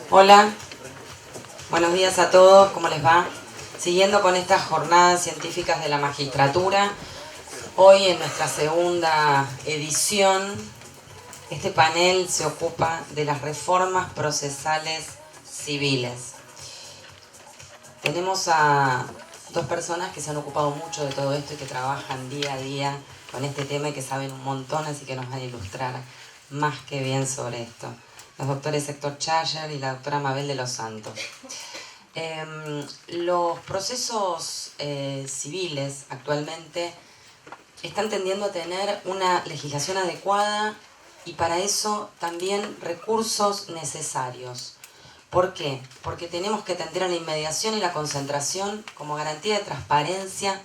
Hola, buenos días a todos, ¿cómo les va? Siguiendo con estas jornadas científicas de la magistratura, hoy en nuestra segunda edición, este panel se ocupa de las reformas procesales civiles. Tenemos a dos personas que se han ocupado mucho de todo esto y que trabajan día a día con este tema y que saben un montón, así que nos van a ilustrar más que bien sobre esto. Los doctores Héctor Chayer y la doctora Mabel de los Santos. Los procesos civiles actualmente están tendiendo a tener una legislación adecuada y para eso también recursos necesarios. ¿Por qué? Porque tenemos que tender a la inmediación y la concentración como garantía de transparencia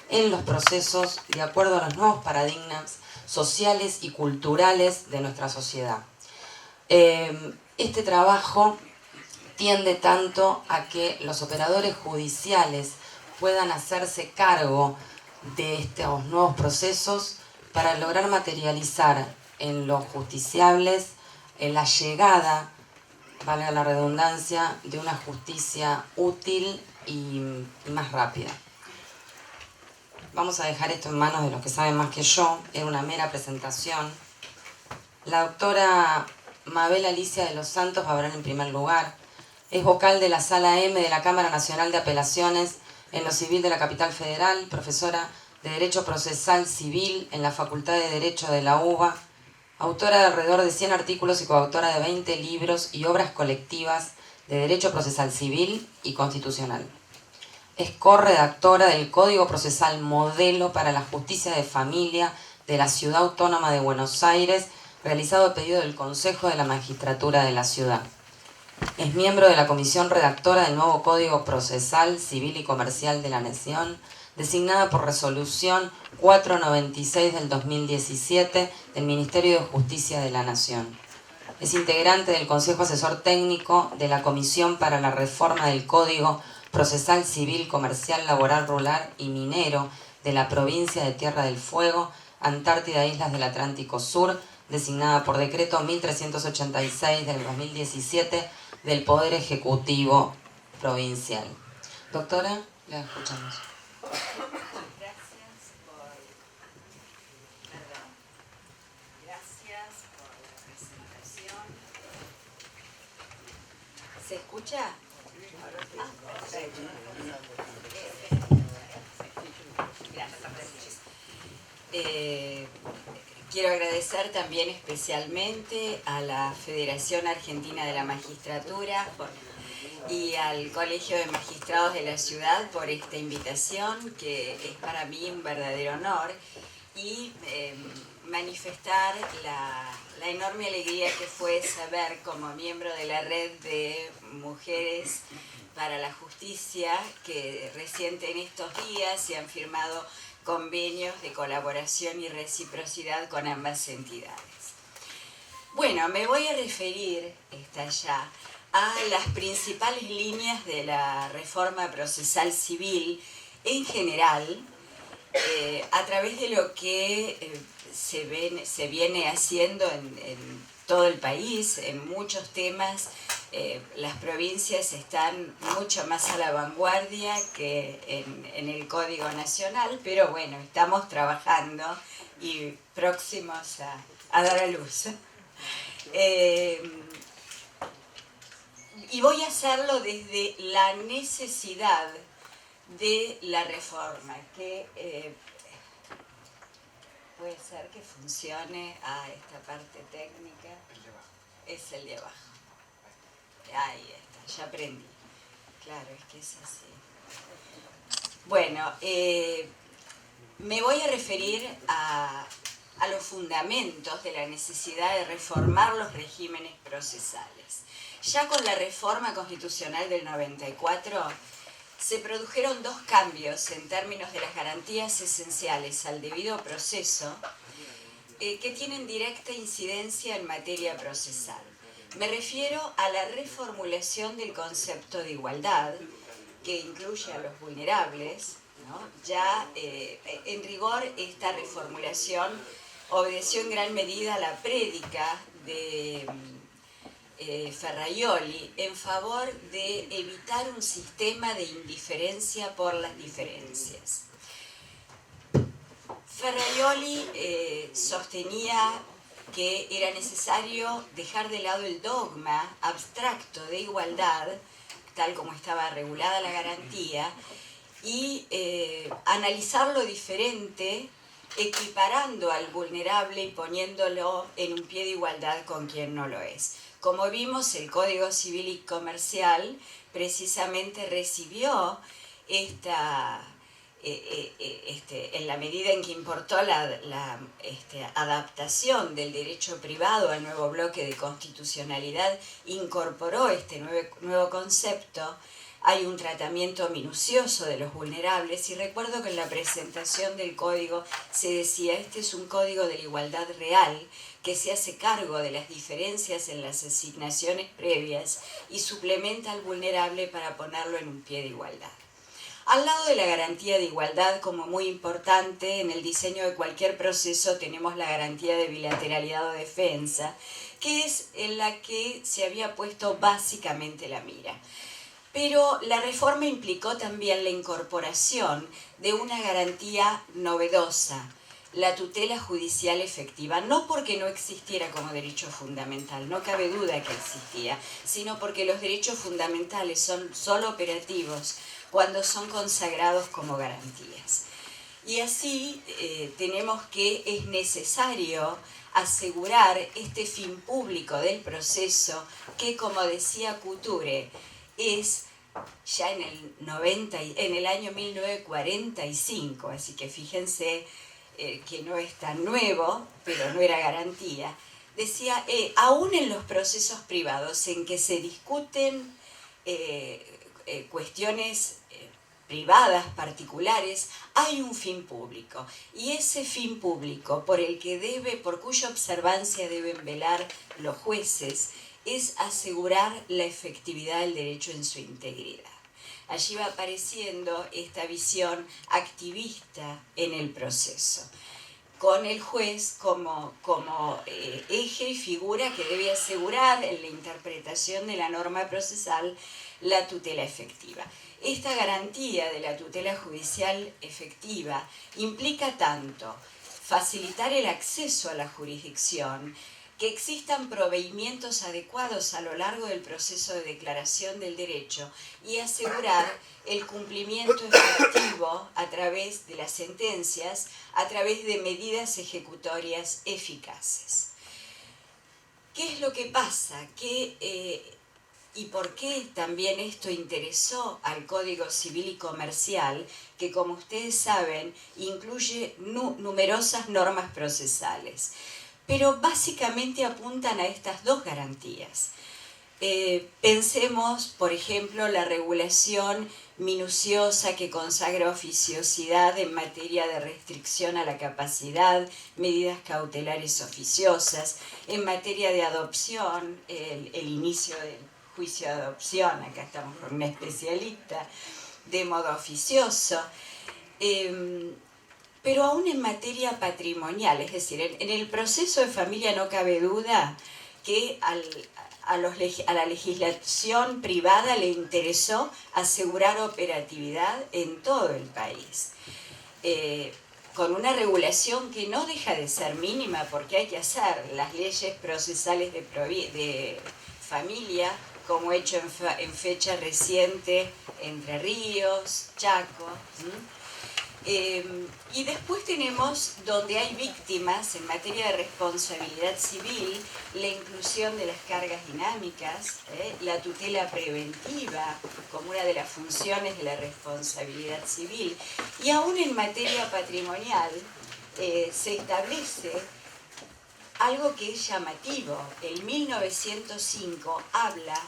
en los procesos de acuerdo a los nuevos paradigmas sociales y culturales de nuestra sociedad. Este trabajo tiende tanto a que los operadores judiciales puedan hacerse cargo de estos nuevos procesos para lograr materializar en los justiciables en la llegada, valga la redundancia, de una justicia útil y más rápida. Vamos a dejar esto en manos de los que saben más que yo, era una mera presentación. La doctora Mabel Alicia de los Santos va a hablar en primer lugar. Es vocal de la Sala M de la Cámara Nacional de Apelaciones en lo Civil de la Capital Federal, profesora de Derecho Procesal Civil en la Facultad de Derecho de la UBA, autora de alrededor de 100 artículos y coautora de 20 libros y obras colectivas de Derecho Procesal Civil y Constitucional. Es corredactora del Código Procesal Modelo para la Justicia de Familia de la Ciudad Autónoma de Buenos Aires, realizado a pedido del Consejo de la Magistratura de la Ciudad. Es miembro de la Comisión Redactora del nuevo Código Procesal Civil y Comercial de la Nación, designada por Resolución 496 del 2017 del Ministerio de Justicia de la Nación. Es integrante del Consejo Asesor Técnico de la Comisión para la Reforma del Código Procesal Civil, Comercial, Laboral, Rural y Minero de la provincia de Tierra del Fuego, Antártida, Islas del Atlántico Sur, designada por decreto 1386 del 2017 del Poder Ejecutivo Provincial. Doctora, la escuchamos. Gracias por la presentación. ¿Se escucha? Quiero agradecer también especialmente a la Federación Argentina de la Magistratura y al Colegio de Magistrados de la Ciudad por esta invitación, que es para mí un verdadero honor, y manifestar la enorme alegría que fue saber, como miembro de la red de mujeres para la justicia, que recién en estos días se han firmado convenios de colaboración y reciprocidad con ambas entidades. Bueno, me voy a referir a las principales líneas de la reforma procesal civil en general, a través de lo que se viene haciendo en todo el país, en muchos temas. Las provincias están mucho más a la vanguardia que en el Código Nacional, pero bueno, estamos trabajando y próximos a dar a luz. Y voy a hacerlo desde la necesidad de la reforma, que puede ser que funcione esta parte técnica. El de abajo. Es el de abajo. Ahí está, ya aprendí. Claro, es que es así. Bueno, me voy a referir a los fundamentos de la necesidad de reformar los regímenes procesales. Ya con la reforma constitucional del 94 se produjeron dos cambios en términos de las garantías esenciales al debido proceso que tienen directa incidencia en materia procesal. Me refiero a la reformulación del concepto de igualdad, que incluye a los vulnerables, ¿no? Ya en rigor esta reformulación obedeció en gran medida a la prédica de Ferraioli en favor de evitar un sistema de indiferencia por las diferencias. Ferraioli sostenía que era necesario dejar de lado el dogma abstracto de igualdad, tal como estaba regulada la garantía, y analizar lo diferente, equiparando al vulnerable y poniéndolo en un pie de igualdad con quien no lo es. Como vimos, el Código Civil y Comercial precisamente recibió en la medida en que importó la adaptación del derecho privado al nuevo bloque de constitucionalidad, incorporó este nuevo concepto. Hay un tratamiento minucioso de los vulnerables y recuerdo que en la presentación del código se decía: este es un código de la igualdad real que se hace cargo de las diferencias en las asignaciones previas y suplementa al vulnerable para ponerlo en un pie de igualdad. Al lado de la garantía de igualdad, como muy importante en el diseño de cualquier proceso, tenemos la garantía de bilateralidad o defensa, que es en la que se había puesto básicamente la mira. Pero la reforma implicó también la incorporación de una garantía novedosa, la tutela judicial efectiva, no porque no existiera como derecho fundamental, no cabe duda que existía, sino porque los derechos fundamentales son solo operativos cuando son consagrados como garantías. Y así tenemos que es necesario asegurar este fin público del proceso que, como decía Couture, es ya en el año 1945, así que fíjense que no es tan nuevo, pero no era garantía. Decía, aún en los procesos privados en que se discuten cuestiones privadas, particulares, hay un fin público. Y ese fin público por cuya observancia deben velar los jueces, es asegurar la efectividad del derecho en su integridad. Allí va apareciendo esta visión activista en el proceso, con el juez como eje y figura que debe asegurar en la interpretación de la norma procesal la tutela efectiva. Esta garantía de la tutela judicial efectiva implica tanto facilitar el acceso a la jurisdicción, que existan proveimientos adecuados a lo largo del proceso de declaración del derecho y asegurar el cumplimiento efectivo a través de las sentencias, a través de medidas ejecutorias eficaces. ¿Qué es lo que pasa? ¿Y por qué también esto interesó al Código Civil y Comercial, que, como ustedes saben, incluye numerosas normas procesales? Pero básicamente apuntan a estas dos garantías. Pensemos, por ejemplo, la regulación minuciosa que consagra oficiosidad en materia de restricción a la capacidad, medidas cautelares oficiosas, en materia de adopción, el inicio del juicio de adopción, acá estamos con una especialista, de modo oficioso. Pero aún en materia patrimonial, es decir, en el proceso de familia no cabe duda que a la legislación privada le interesó asegurar operatividad en todo el país, con una regulación que no deja de ser mínima, porque hay que hacer las leyes procesales de familia, como hecho en fecha reciente Entre Ríos, Chaco. Y después tenemos, donde hay víctimas, en materia de responsabilidad civil, la inclusión de las cargas dinámicas, la tutela preventiva como una de las funciones de la responsabilidad civil. Y aún en materia patrimonial se establece algo que es llamativo. El 1905 habla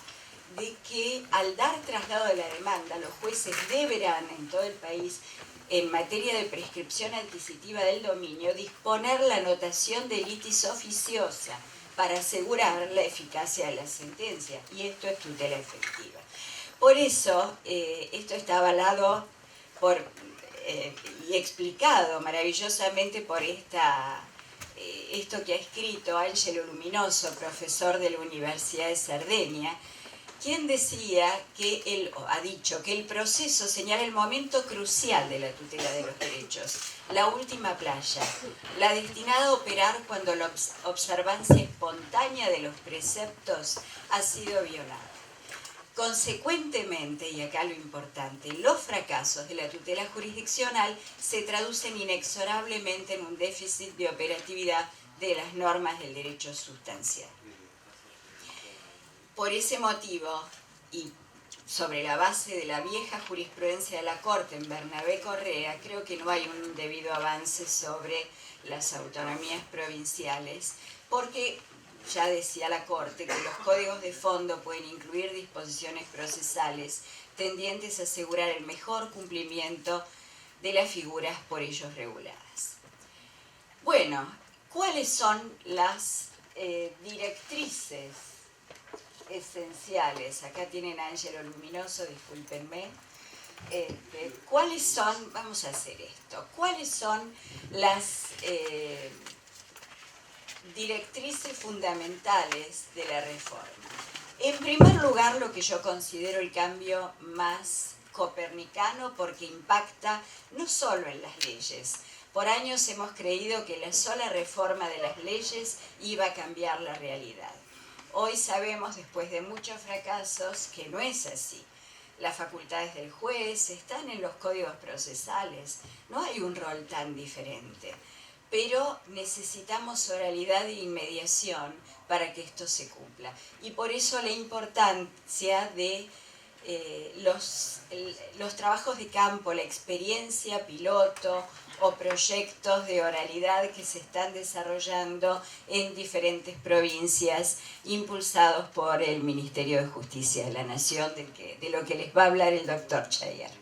de que al dar traslado de la demanda, los jueces deberán en todo el país, en materia de prescripción adquisitiva del dominio, disponer la notación de litis oficiosa para asegurar la eficacia de la sentencia. Y esto es tutela efectiva. Por eso, esto está avalado y explicado maravillosamente por esta esto que ha escrito Angelo Luminoso, profesor de la Universidad de Cerdeña, quien decía que él ha dicho que el proceso señala el momento crucial de la tutela de los derechos, la última playa, la destinada a operar cuando la observancia espontánea de los preceptos ha sido violada. Consecuentemente, y acá lo importante, los fracasos de la tutela jurisdiccional se traducen inexorablemente en un déficit de operatividad de las normas del derecho sustancial. Por ese motivo, y sobre la base de la vieja jurisprudencia de la Corte en Bernabé Correa, creo que no hay un debido avance sobre las autonomías provinciales, porque ya decía la Corte que los códigos de fondo pueden incluir disposiciones procesales tendientes a asegurar el mejor cumplimiento de las figuras por ellos reguladas. Bueno, ¿cuáles son las directrices esenciales? Acá tienen a Angelo Luminoso, discúlpenme. ¿Cuáles son, vamos a hacer esto, cuáles son las directrices fundamentales de la reforma? En primer lugar, lo que yo considero el cambio más copernicano, porque impacta no solo en las leyes. Por años hemos creído que la sola reforma de las leyes iba a cambiar la realidad. Hoy sabemos, después de muchos fracasos, que no es así. Las facultades del juez están en los códigos procesales, no hay un rol tan diferente. Pero necesitamos oralidad e inmediación para que esto se cumpla. Y por eso la importancia de los trabajos de campo, la experiencia piloto o proyectos de oralidad que se están desarrollando en diferentes provincias, impulsados por el Ministerio de Justicia de la Nación, de lo que les va a hablar el doctor Chayer.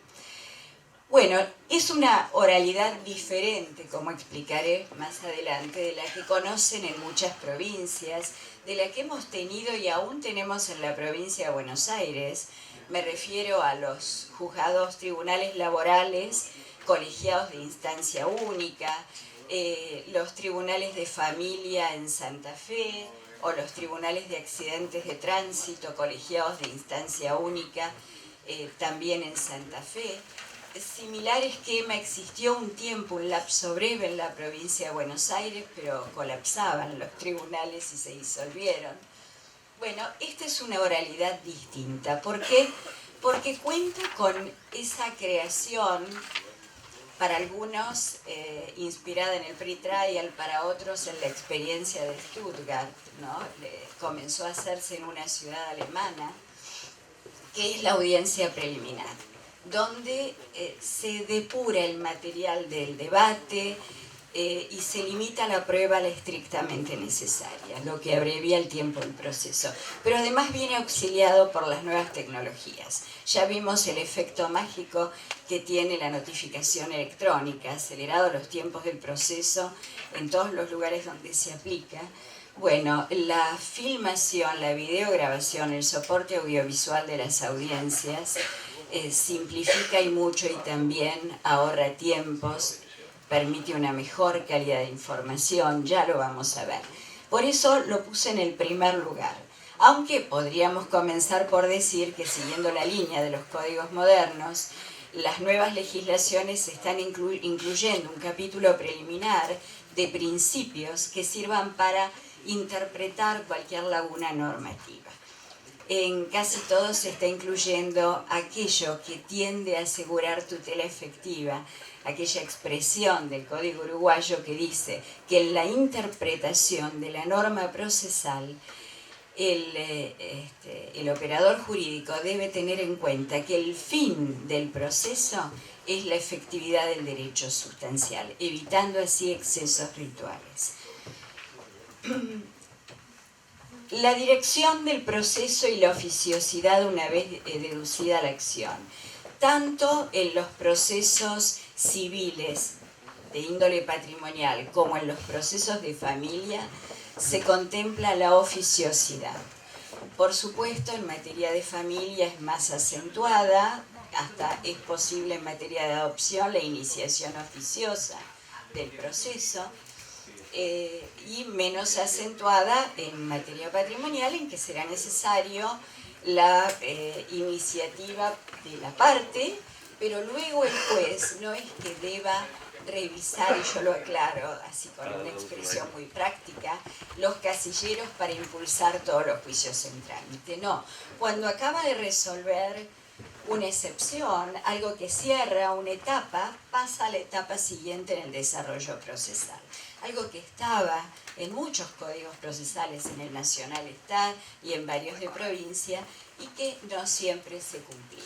Bueno, es una oralidad diferente, como explicaré más adelante, de la que conocen en muchas provincias, de la que hemos tenido y aún tenemos en la provincia de Buenos Aires. Me refiero a los juzgados, tribunales laborales, colegiados de instancia única, los tribunales de familia en Santa Fe, o los tribunales de accidentes de tránsito, colegiados de instancia única, también en Santa Fe. Similar esquema existió un tiempo, un lapso breve en la provincia de Buenos Aires, pero colapsaban los tribunales y se disolvieron. Bueno, esta es una oralidad distinta. ¿Por qué? Porque cuenta con esa creación, para algunos inspirada en el pre-trial, para otros en la experiencia de Stuttgart, ¿no? Comenzó a hacerse en una ciudad alemana, que es la audiencia preliminar, donde se depura el material del debate y se limita la prueba a la estrictamente necesaria, lo que abrevia el tiempo del proceso. Pero además viene auxiliado por las nuevas tecnologías. Ya vimos el efecto mágico que tiene la notificación electrónica, acelerado los tiempos del proceso en todos los lugares donde se aplica. Bueno, la filmación, la videograbación, el soporte audiovisual de las audiencias simplifica y mucho y también ahorra tiempos, permite una mejor calidad de información, ya lo vamos a ver. Por eso lo puse en el primer lugar, aunque podríamos comenzar por decir que siguiendo la línea de los códigos modernos, las nuevas legislaciones están incluyendo un capítulo preliminar de principios que sirvan para interpretar cualquier laguna normativa. En casi todo se está incluyendo aquello que tiende a asegurar tutela efectiva, aquella expresión del Código Uruguayo que dice que en la interpretación de la norma procesal el operador jurídico debe tener en cuenta que el fin del proceso es la efectividad del derecho sustancial, evitando así excesos rituales. La dirección del proceso y la oficiosidad una vez deducida la acción, tanto en los procesos civiles de índole patrimonial como en los procesos de familia, se contempla la oficiosidad. Por supuesto, en materia de familia es más acentuada, hasta es posible en materia de adopción la iniciación oficiosa del proceso. y menos acentuada en materia patrimonial, en que será necesario la iniciativa de la parte, pero luego el juez no es que deba revisar, y yo lo aclaro así con una expresión muy práctica, los casilleros para impulsar todos los juicios en trámite. No, cuando acaba de resolver una excepción, algo que cierra una etapa, pasa a la etapa siguiente en el desarrollo procesal. Algo que estaba en muchos códigos procesales, en el nacional está y en varios de provincia, y que no siempre se cumplía.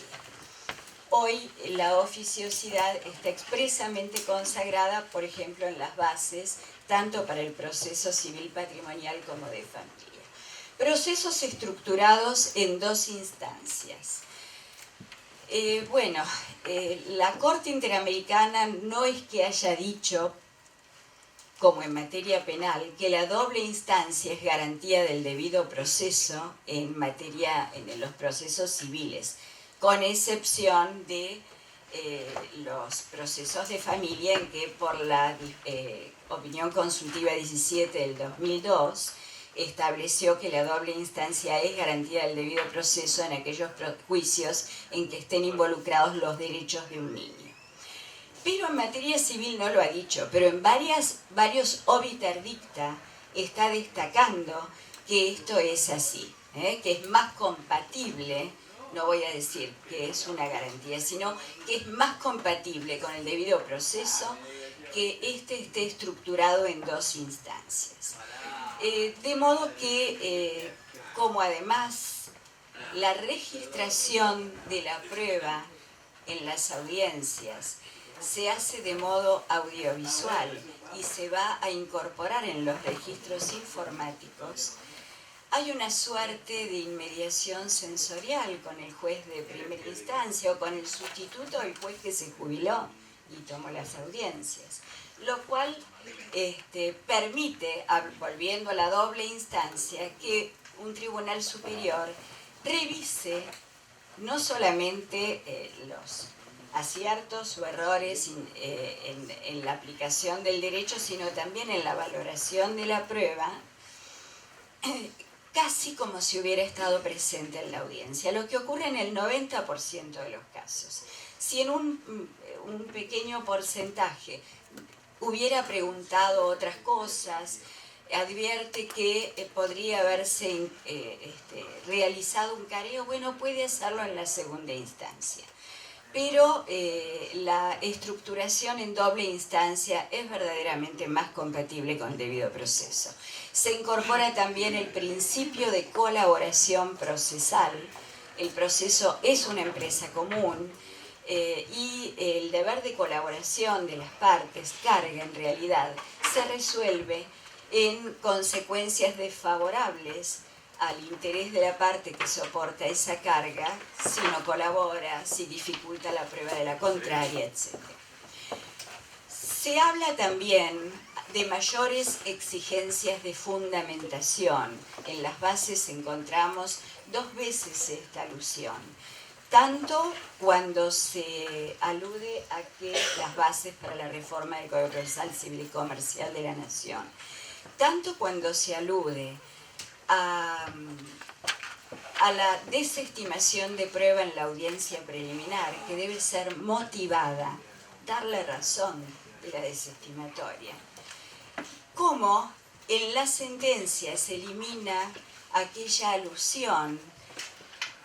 Hoy la oficiosidad está expresamente consagrada, por ejemplo, en las bases, tanto para el proceso civil patrimonial como de familia. Procesos estructurados en dos instancias. La Corte Interamericana no es que haya dicho, como en materia penal, que la doble instancia es garantía del debido proceso en los procesos civiles, con excepción de los procesos de familia, en que por la opinión consultiva 17 del 2002 estableció que la doble instancia es garantía del debido proceso en aquellos juicios en que estén involucrados los derechos de un niño. Pero en materia civil no lo ha dicho, pero en varios obiter dicta está destacando que esto es así, que es más compatible, no voy a decir que es una garantía, sino que es más compatible con el debido proceso que esté estructurado en dos instancias. De modo que, como además la registración de la prueba en las audiencias se hace de modo audiovisual y se va a incorporar en los registros informáticos, hay una suerte de inmediación sensorial con el juez de primera instancia o con el sustituto del juez que se jubiló y tomó las audiencias, lo cual permite, volviendo a la doble instancia, que un tribunal superior revise no solamente los aciertos o errores en la aplicación del derecho, sino también en la valoración de la prueba, casi como si hubiera estado presente en la audiencia, lo que ocurre en el 90% de los casos. Si en un pequeño porcentaje hubiera preguntado otras cosas, advierte que podría haberse realizado un careo, bueno, puede hacerlo en la segunda instancia. Pero la estructuración en doble instancia es verdaderamente más compatible con el debido proceso. Se incorpora también el principio de colaboración procesal. El proceso es una empresa común y el deber de colaboración de las partes, carga en realidad, se resuelve en consecuencias desfavorables al interés de la parte que soporta esa carga, si no colabora, si dificulta la prueba de la contraria, etc. Se habla también de mayores exigencias de fundamentación. En las bases encontramos 2 veces esta alusión, tanto cuando se alude a que las bases para la reforma del Código Procesal Civil y Comercial de la Nación, tanto cuando se alude a la desestimación de prueba en la audiencia preliminar, que debe ser motivada, darle razón de la desestimatoria. Como en la sentencia se elimina aquella alusión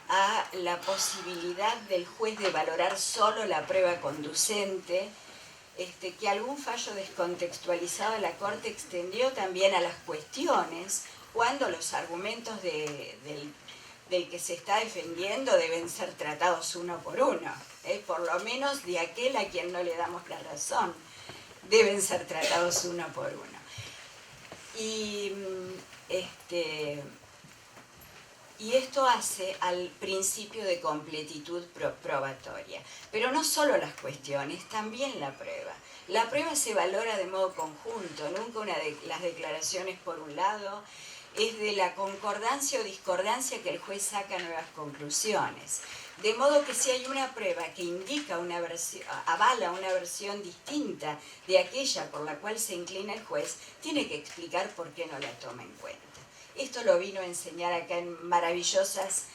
a la posibilidad del juez de valorar solo la prueba conducente, que algún fallo descontextualizado de la Corte extendió también a las cuestiones cuando los argumentos del que se está defendiendo deben ser tratados uno por uno, por lo menos de aquel a quien no le damos la razón, deben ser tratados uno por uno. Y esto hace al principio de completitud probatoria. Pero no solo las cuestiones, también la prueba. La prueba se valora de modo conjunto, nunca las declaraciones por un lado. Es de la concordancia o discordancia que el juez saca nuevas conclusiones. De modo que si hay una prueba que indica avala una versión distinta de aquella por la cual se inclina el juez, tiene que explicar por qué no la toma en cuenta. Esto lo vino a enseñar acá en maravillosas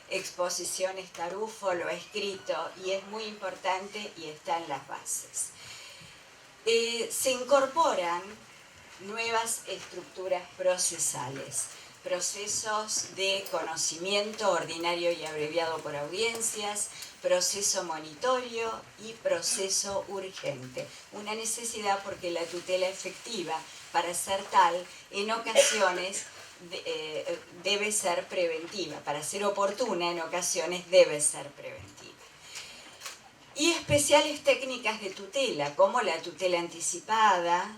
exposiciones Tarufo, lo ha escrito y es muy importante y está en las bases. Se incorporan nuevas estructuras procesales, procesos de conocimiento ordinario y abreviado por audiencias, proceso monitorio y proceso urgente. Una necesidad porque la tutela efectiva, para ser tal, en ocasiones debe ser preventiva. Para ser oportuna, en ocasiones debe ser preventiva. Y especiales técnicas de tutela, como la tutela anticipada,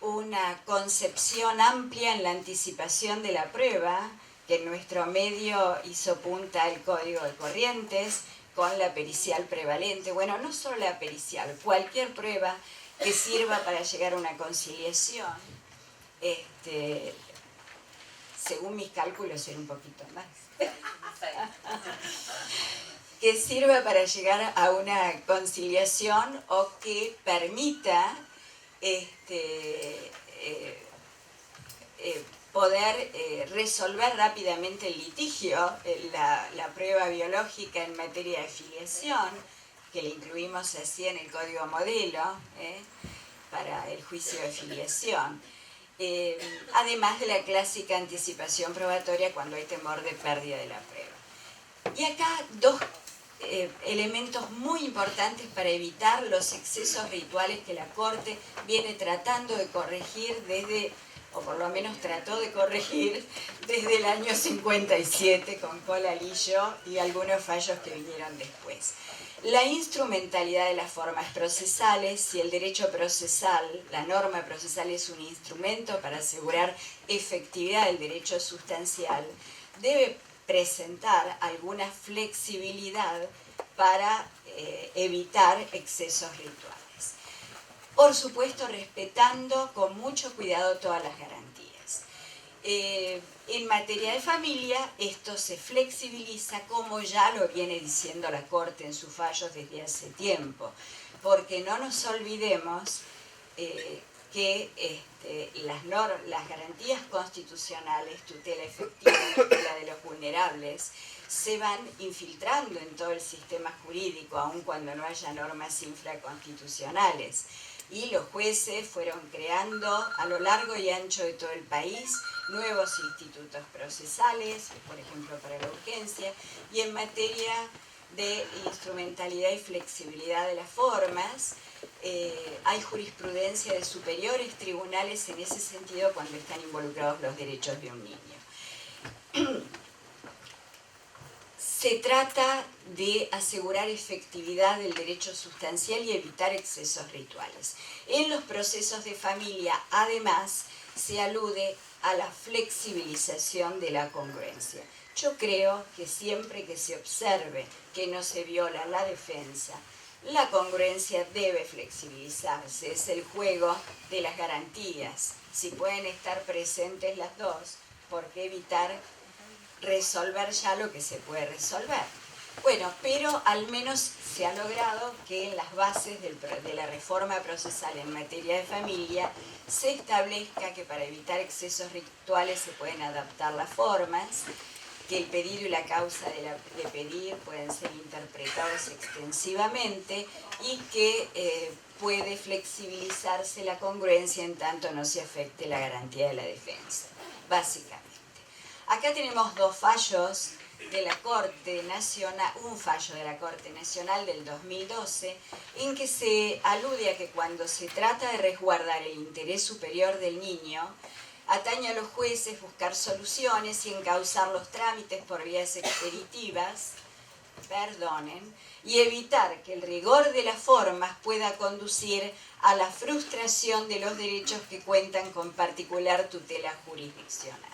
una concepción amplia en la anticipación de la prueba, que en nuestro medio hizo punta el Código de Corrientes, con la pericial prevalente. Bueno, no solo la pericial, cualquier prueba que sirva para llegar a una conciliación, según mis cálculos era un poquito más, que sirva para llegar a una conciliación o que permita poder resolver rápidamente el litigio, la prueba biológica en materia de filiación, que le incluimos así en el código modelo para el juicio de filiación. Además de la clásica anticipación probatoria cuando hay temor de pérdida de la prueba. Y acá dos elementos muy importantes para evitar los excesos rituales que la Corte viene tratando de corregir desde, o por lo menos trató de corregir desde el año 57 con Colalillo y algunos fallos que vinieron después. La instrumentalidad de las formas procesales, si el derecho procesal, la norma procesal es un instrumento para asegurar efectividad del derecho sustancial, debe presentar alguna flexibilidad para evitar excesos rituales. Por supuesto, respetando con mucho cuidado todas las garantías. En materia de familia, esto se flexibiliza como ya lo viene diciendo la Corte en sus fallos desde hace tiempo, porque no nos olvidemos que las garantías constitucionales, tutela efectiva, tutela de los vulnerables, se van infiltrando en todo el sistema jurídico, aun cuando no haya normas infraconstitucionales. Y los jueces fueron creando a lo largo y ancho de todo el país nuevos institutos procesales, por ejemplo para la urgencia, y en materia de instrumentalidad y flexibilidad de las formas, hay jurisprudencia de superiores tribunales en ese sentido cuando están involucrados los derechos de un niño. Se trata de asegurar efectividad del derecho sustancial y evitar excesos rituales. En los procesos de familia, además, se alude a la flexibilización de la congruencia. Yo creo que siempre que se observe que no se viola la defensa, la congruencia debe flexibilizarse. Es el juego de las garantías. Si pueden estar presentes las dos, ¿por qué evitar resolver ya lo que se puede resolver? Bueno, pero al menos se ha logrado que en las bases de la reforma procesal en materia de familia se establezca que para evitar excesos rituales se pueden adaptar las formas, que el pedido y la causa de pedir pueden ser interpretados extensivamente y que puede flexibilizarse la congruencia en tanto no se afecte la garantía de la defensa, básicamente. Acá tenemos dos fallos de la Corte Nacional, un fallo de la Corte Nacional del 2012, en que se alude a que cuando se trata de resguardar el interés superior del niño, atañe a los jueces buscar soluciones y encauzar los trámites por vías expeditivas, y evitar que el rigor de las formas pueda conducir a la frustración de los derechos que cuentan con particular tutela jurisdiccional.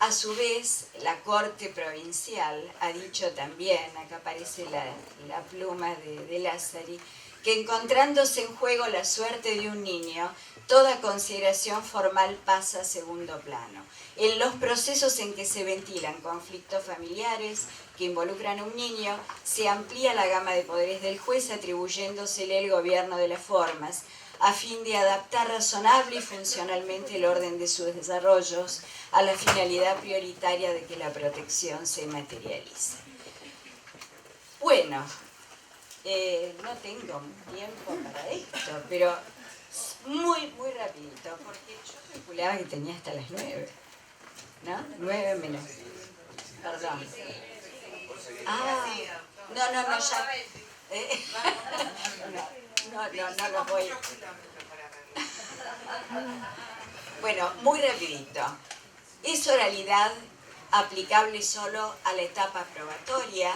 A su vez, la Corte Provincial ha dicho también, acá aparece la pluma de Lázari, que encontrándose en juego la suerte de un niño, toda consideración formal pasa a segundo plano. En los procesos en que se ventilan conflictos familiares, que involucran a un niño, se amplía la gama de poderes del juez atribuyéndosele el gobierno de las formas, a fin de adaptar razonable y funcionalmente el orden de sus desarrollos a la finalidad prioritaria de que la protección se materialice. Bueno, no tengo tiempo para esto, pero muy rapidito, porque yo calculaba que tenía hasta las 9, ¿no? 9 menos. Perdón. Ah, no, ya. No lo voy. Bueno, muy rapidito. Es oralidad aplicable solo a la etapa probatoria.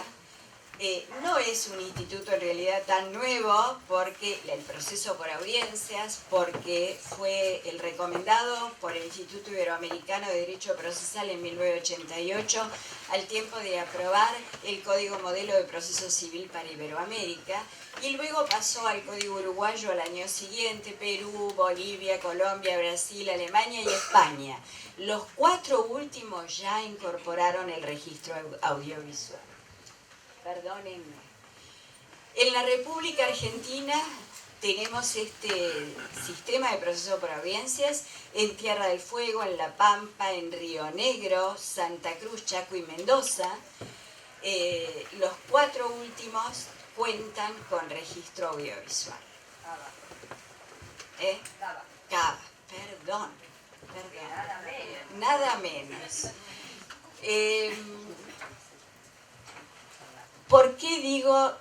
No es un instituto en realidad tan nuevo porque el proceso por audiencias, porque fue el recomendado por el Instituto Iberoamericano de Derecho Procesal en 1988 al tiempo de aprobar el Código Modelo de Proceso Civil para Iberoamérica, y luego pasó al Código Uruguayo al año siguiente, Perú, Bolivia, Colombia, Brasil, Alemania y España. Los 4 últimos ya incorporaron el registro audiovisual. Perdónenme. En la República Argentina tenemos este sistema de proceso por audiencias en Tierra del Fuego, en La Pampa, en Río Negro, Santa Cruz, Chaco y Mendoza. Los 4 últimos cuentan con registro audiovisual. Cava. Perdón. Nada menos. ¿Por qué digo,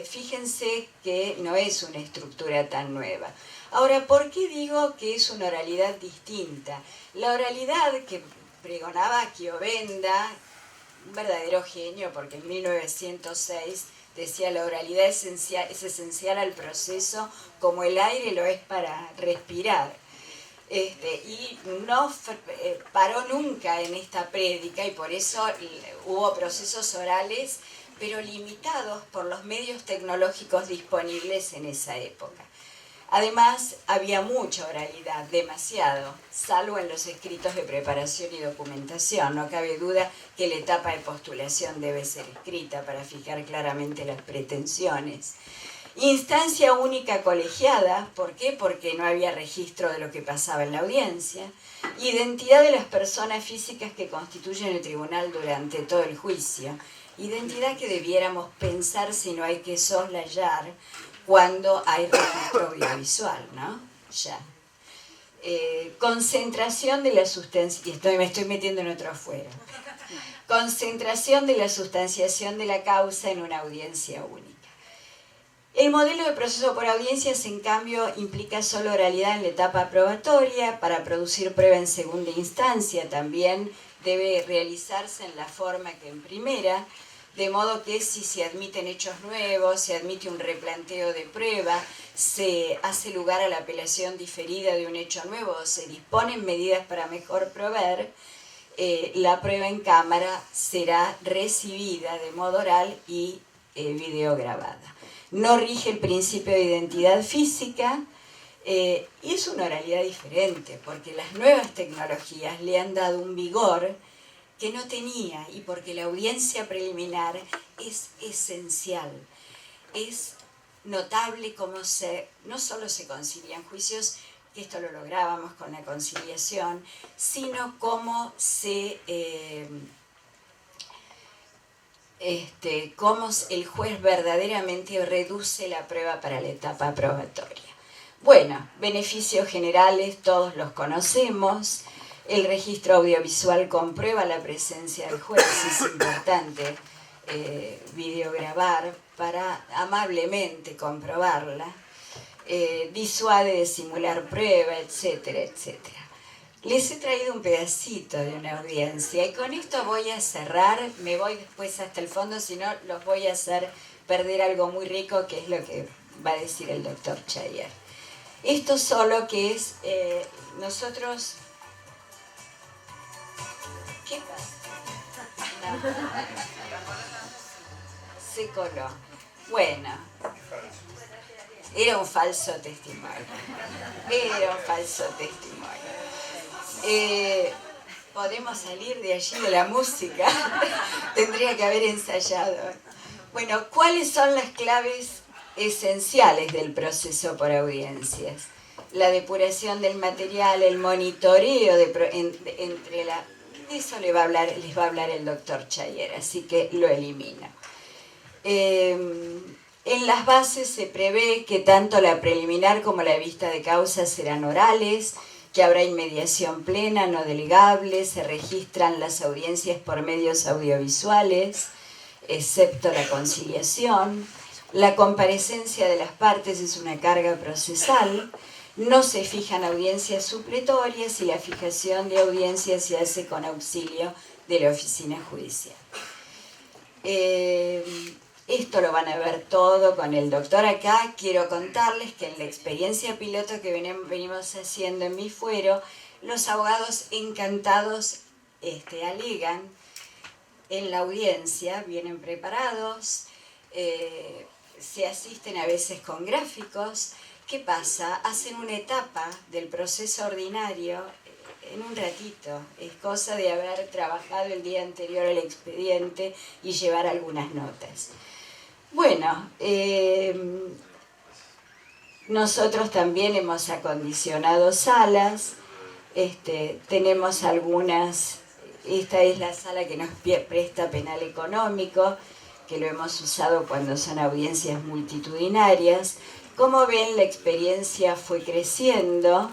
fíjense que no es una estructura tan nueva? Ahora, ¿por qué digo que es una oralidad distinta? La oralidad que pregonaba Chiovenda, un verdadero genio, porque en 1906 decía la oralidad es esencial al proceso como el aire lo es para respirar. Y no paró nunca en esta prédica, y por eso hubo procesos orales, pero limitados por los medios tecnológicos disponibles en esa época. Además, había mucha oralidad, demasiado, salvo en los escritos de preparación y documentación. No cabe duda que la etapa de postulación debe ser escrita para fijar claramente las pretensiones. Instancia única colegiada, ¿por qué? Porque no había registro de lo que pasaba en la audiencia. Identidad de las personas físicas que constituyen el tribunal durante todo el juicio. Identidad que debiéramos pensar si no hay que soslayar cuando hay registro audiovisual, ¿no? Ya. Concentración de la sustancia, y me estoy metiendo en otro afuera. Concentración de la sustanciación de la causa en una audiencia única. El modelo de proceso por audiencias, en cambio, implica solo oralidad en la etapa probatoria. Para producir prueba en segunda instancia también debe realizarse en la forma que en primera, de modo que si se admiten hechos nuevos, se admite un replanteo de prueba, se hace lugar a la apelación diferida de un hecho nuevo, o se disponen medidas para mejor proveer, la prueba en cámara será recibida de modo oral y videograbada. No rige el principio de identidad física, y es una oralidad diferente, porque las nuevas tecnologías le han dado un vigor que no tenía, y porque la audiencia preliminar es esencial. Es notable cómo no solo se concilian juicios, que esto lo lográbamos con la conciliación, sino cómo cómo el juez verdaderamente reduce la prueba para la etapa probatoria. Bueno, beneficios generales todos los conocemos. El registro audiovisual comprueba la presencia del juez, es importante videograbar para amablemente comprobarla, disuade de simular prueba, etcétera, etcétera. Les he traído un pedacito de una audiencia y con esto voy a cerrar, me voy después hasta el fondo, si no los voy a hacer perder algo muy rico, que es lo que va a decir el doctor Chayer. Esto solo que es, nosotros... ¿Qué pasa? No. Se coló. Bueno, era un falso testimonio. Era un falso testimonio. podemos salir de allí de la música. Tendría que haber ensayado. Bueno, ¿cuáles son las claves esenciales del proceso por audiencias? La depuración del material, el monitoreo entre la... De eso les va a hablar el doctor Chayer, así que lo elimino. En las bases se prevé que tanto la preliminar como la vista de causa serán orales, que habrá inmediación plena, no delegable, se registran las audiencias por medios audiovisuales, excepto la conciliación. La comparecencia de las partes es una carga procesal. No se fijan audiencias supletorias y la fijación de audiencias se hace con auxilio de la oficina judicial. Esto lo van a ver todo con el doctor acá. Quiero contarles que en la experiencia piloto que venimos haciendo en mi fuero, los abogados encantados alegan en la audiencia, vienen preparados, se asisten a veces con gráficos. ¿Qué pasa? Hacen una etapa del proceso ordinario en un ratito. Es cosa de haber trabajado el día anterior el expediente y llevar algunas notas. Bueno, nosotros también hemos acondicionado salas. Tenemos algunas... Esta es la sala que nos presta Penal Económico, que lo hemos usado cuando son audiencias multitudinarias. Como ven, la experiencia fue creciendo.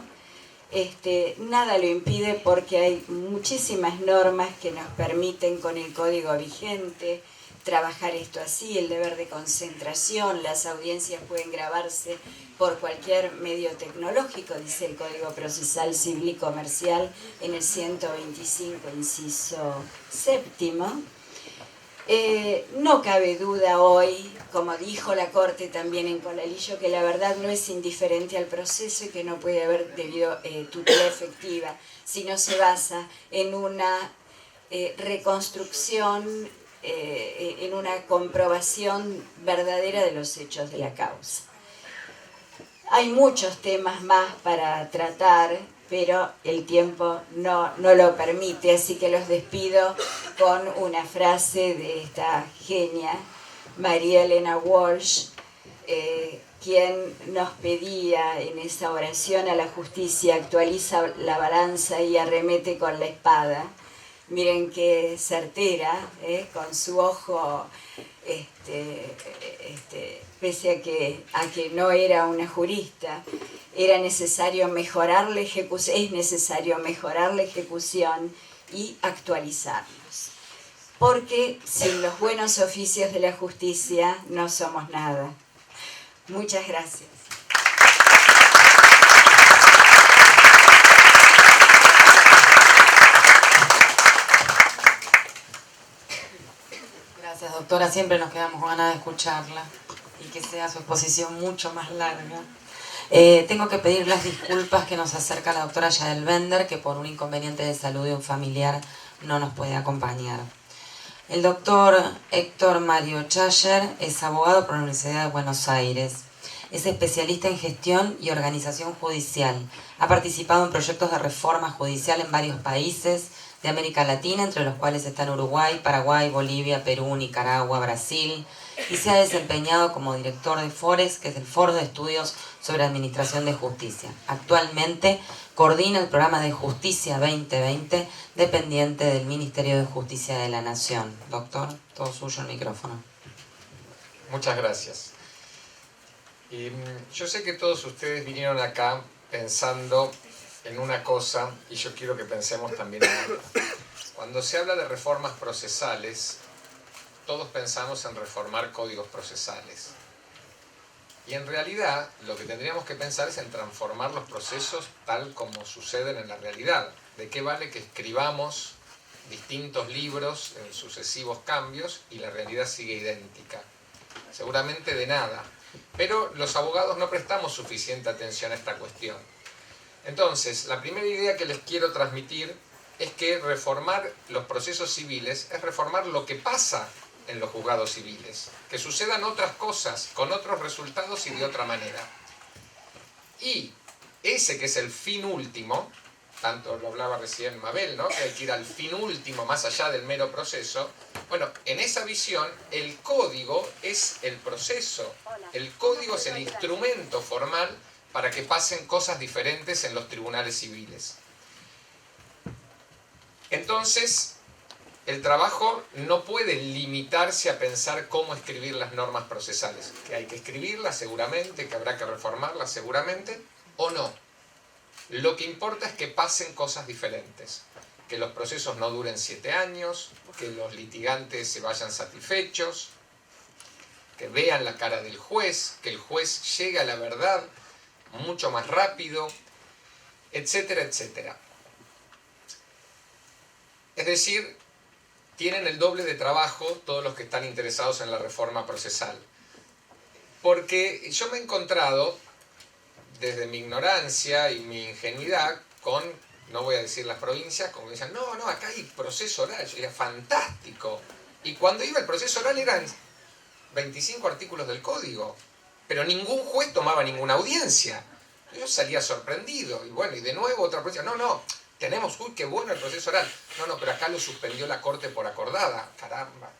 Nada lo impide porque hay muchísimas normas que nos permiten con el código vigente trabajar esto así, el deber de concentración, las audiencias pueden grabarse por cualquier medio tecnológico, dice el Código Procesal Civil y Comercial en el 125, inciso séptimo. No cabe duda hoy, como dijo la Corte también en Colalillo, que la verdad no es indiferente al proceso y que no puede haber debido tutela efectiva si no se basa en una reconstrucción, en una comprobación verdadera de los hechos de la causa. Hay muchos temas más para tratar, pero el tiempo no lo permite, así que los despido con una frase de esta genia, María Elena Walsh, quien nos pedía en esa oración a la justicia: actualiza la balanza y arremete con la espada. Miren qué certera, con su ojo, pese a que no era una jurista, era necesario mejorar la ejecución, es necesario mejorar la ejecución y actualizarlos. Porque sin los buenos oficios de la justicia no somos nada. Muchas gracias. Gracias, doctora. Siempre nos quedamos con ganas de escucharla y que sea su exposición mucho más larga. Tengo que pedir las disculpas que nos acerca la doctora Yael Bender, que por un inconveniente de salud de un familiar no nos puede acompañar. El doctor Héctor Mario Chayer es abogado por la Universidad de Buenos Aires. Es especialista en gestión y organización judicial. Ha participado en proyectos de reforma judicial en varios países de América Latina, entre los cuales están Uruguay, Paraguay, Bolivia, Perú, Nicaragua, Brasil, y se ha desempeñado como director de FORES, que es el Foro de Estudios sobre Administración de Justicia. Actualmente coordina el programa de Justicia 2020, dependiente del Ministerio de Justicia de la Nación. Doctor, todo suyo el micrófono. Muchas gracias. Yo sé que todos ustedes vinieron acá pensando en una cosa, y yo quiero que pensemos también en otra. Cuando se habla de reformas procesales, todos pensamos en reformar códigos procesales. Y en realidad, lo que tendríamos que pensar es en transformar los procesos tal como suceden en la realidad. ¿De qué vale que escribamos distintos libros en sucesivos cambios y la realidad sigue idéntica? Seguramente de nada. Pero los abogados no prestamos suficiente atención a esta cuestión. Entonces, la primera idea que les quiero transmitir es que reformar los procesos civiles es reformar lo que pasa en los juzgados civiles, que sucedan otras cosas, con otros resultados y de otra manera. Y ese que es el fin último, tanto lo hablaba recién Mabel, ¿no? Que hay que ir al fin último, más allá del mero proceso. Bueno, en esa visión, el código es el proceso. El código es el instrumento formal para que pasen cosas diferentes en los tribunales civiles. Entonces, el trabajo no puede limitarse a pensar cómo escribir las normas procesales. Que hay que escribirlas seguramente, que habrá que reformarlas seguramente, o no. Lo que importa es que pasen cosas diferentes. Que los procesos no duren 7 años, que los litigantes se vayan satisfechos, que vean la cara del juez, que el juez llegue a la verdad mucho más rápido, etcétera, etcétera. Es decir, tienen el doble de trabajo todos los que están interesados en la reforma procesal. Porque yo me he encontrado, desde mi ignorancia y mi ingenuidad, con, no voy a decir las provincias, como decían, no, acá hay proceso oral. Yo decía, fantástico. Y cuando iba el proceso oral eran 25 artículos del código, pero ningún juez tomaba ninguna audiencia. Yo salía sorprendido, y bueno, y de nuevo otra provincia, no, tenemos, uy, qué bueno el proceso oral. No, pero acá lo suspendió la Corte por acordada, caramba.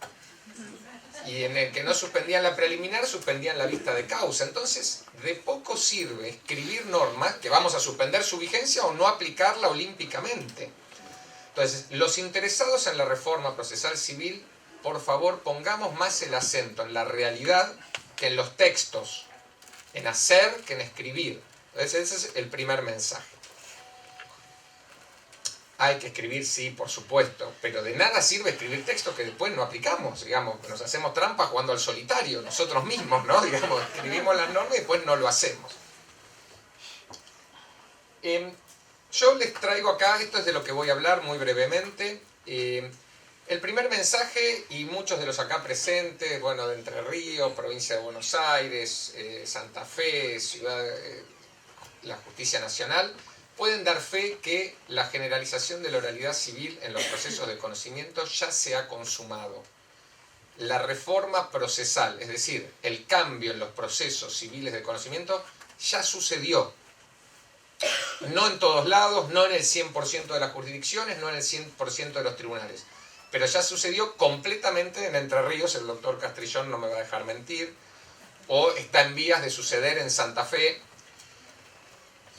Y en el que no suspendían la preliminar, suspendían la vista de causa. Entonces, de poco sirve escribir normas que vamos a suspender su vigencia o no aplicarla olímpicamente. Entonces, los interesados en la reforma procesal civil, por favor, pongamos más el acento en la realidad que en los textos, en hacer que en escribir. Entonces, ese es el primer mensaje. Hay que escribir, sí, por supuesto, pero de nada sirve escribir textos que después no aplicamos, digamos, nos hacemos trampa jugando al solitario, nosotros mismos, ¿no? Digamos, escribimos las normas y después no lo hacemos. Yo les traigo acá, esto es de lo que voy a hablar muy brevemente, el primer mensaje, y muchos de los acá presentes, bueno, de Entre Ríos, provincia de Buenos Aires, Santa Fe, la Justicia Nacional, pueden dar fe que la generalización de la oralidad civil en los procesos de conocimiento ya se ha consumado. La reforma procesal, es decir, el cambio en los procesos civiles de conocimiento, ya sucedió. No en todos lados, no en el 100% de las jurisdicciones, no en el 100% de los tribunales. Pero ya sucedió completamente en Entre Ríos, el doctor Castrillón no me va a dejar mentir, o está en vías de suceder en Santa Fe,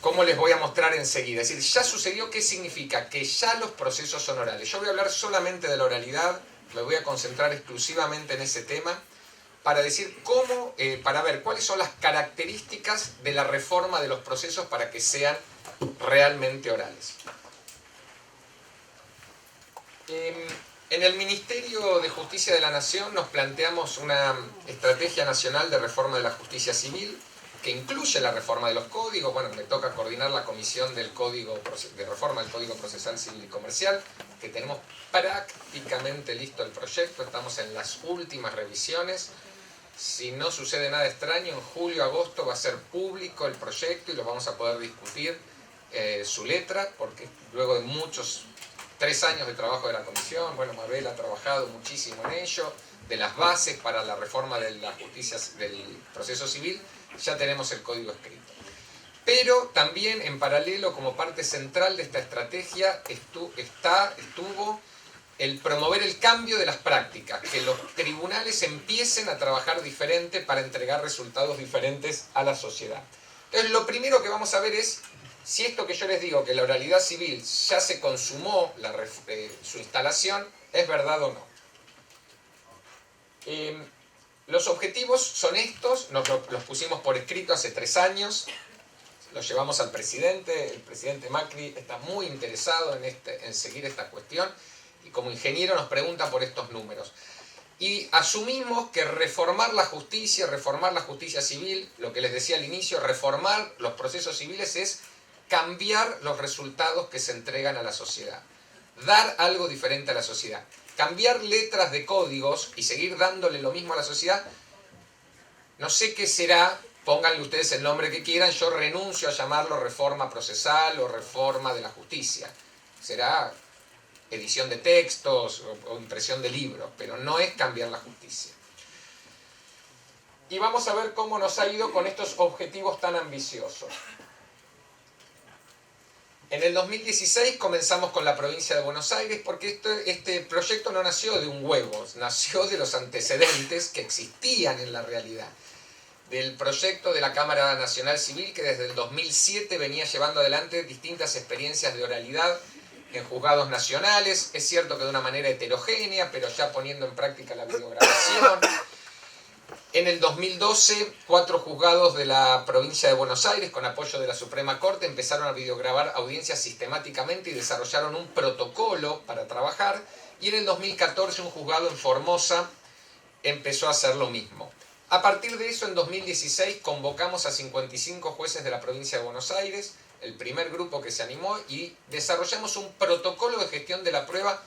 como les voy a mostrar enseguida. Es decir, ya sucedió. ¿Qué significa? Que ya los procesos son orales. Yo voy a hablar solamente de la oralidad, me voy a concentrar exclusivamente en ese tema, para decir cómo, para ver cuáles son las características de la reforma de los procesos para que sean realmente orales. En el Ministerio de Justicia de la Nación nos planteamos una estrategia nacional de reforma de la justicia civil, que incluye la reforma de los códigos. Bueno, me toca coordinar la comisión de reforma del Código Procesal Civil y Comercial, que tenemos prácticamente listo el proyecto, estamos en las últimas revisiones. Si no sucede nada extraño, en julio, agosto va a ser público el proyecto y lo vamos a poder discutir su letra, porque luego de 3 años de trabajo de la comisión, bueno, Mabel ha trabajado muchísimo en ello, de las bases para la reforma de la justicia, del proceso civil, ya tenemos el código escrito. Pero también en paralelo, como parte central de esta estrategia, estuvo el promover el cambio de las prácticas, que los tribunales empiecen a trabajar diferente para entregar resultados diferentes a la sociedad. Entonces, lo primero que vamos a ver es si esto que yo les digo, que la oralidad civil ya se consumó su instalación, es verdad o no. Los objetivos son estos, los pusimos por escrito hace 3 años, los llevamos al presidente, el presidente Macri está muy interesado en seguir esta cuestión, y como ingeniero nos pregunta por estos números. Y asumimos que reformar la justicia civil, lo que les decía al inicio, reformar los procesos civiles es cambiar los resultados que se entregan a la sociedad, dar algo diferente a la sociedad. Cambiar letras de códigos y seguir dándole lo mismo a la sociedad, no sé qué será, pónganle ustedes el nombre que quieran, yo renuncio a llamarlo reforma procesal o reforma de la justicia. Será edición de textos o impresión de libros, pero no es cambiar la justicia. Y vamos a ver cómo nos ha ido con estos objetivos tan ambiciosos. En el 2016 comenzamos con la provincia de Buenos Aires porque este proyecto no nació de un huevo, nació de los antecedentes que existían en la realidad. Del proyecto de la Cámara Nacional Civil que desde el 2007 venía llevando adelante distintas experiencias de oralidad en juzgados nacionales, es cierto que de una manera heterogénea, pero ya poniendo en práctica la videograbación. En el 2012, 4 juzgados de la provincia de Buenos Aires, con apoyo de la Suprema Corte, empezaron a videograbar audiencias sistemáticamente y desarrollaron un protocolo para trabajar. Y en el 2014, un juzgado en Formosa empezó a hacer lo mismo. A partir de eso, en 2016, convocamos a 55 jueces de la provincia de Buenos Aires, el primer grupo que se animó, y desarrollamos un protocolo de gestión de la prueba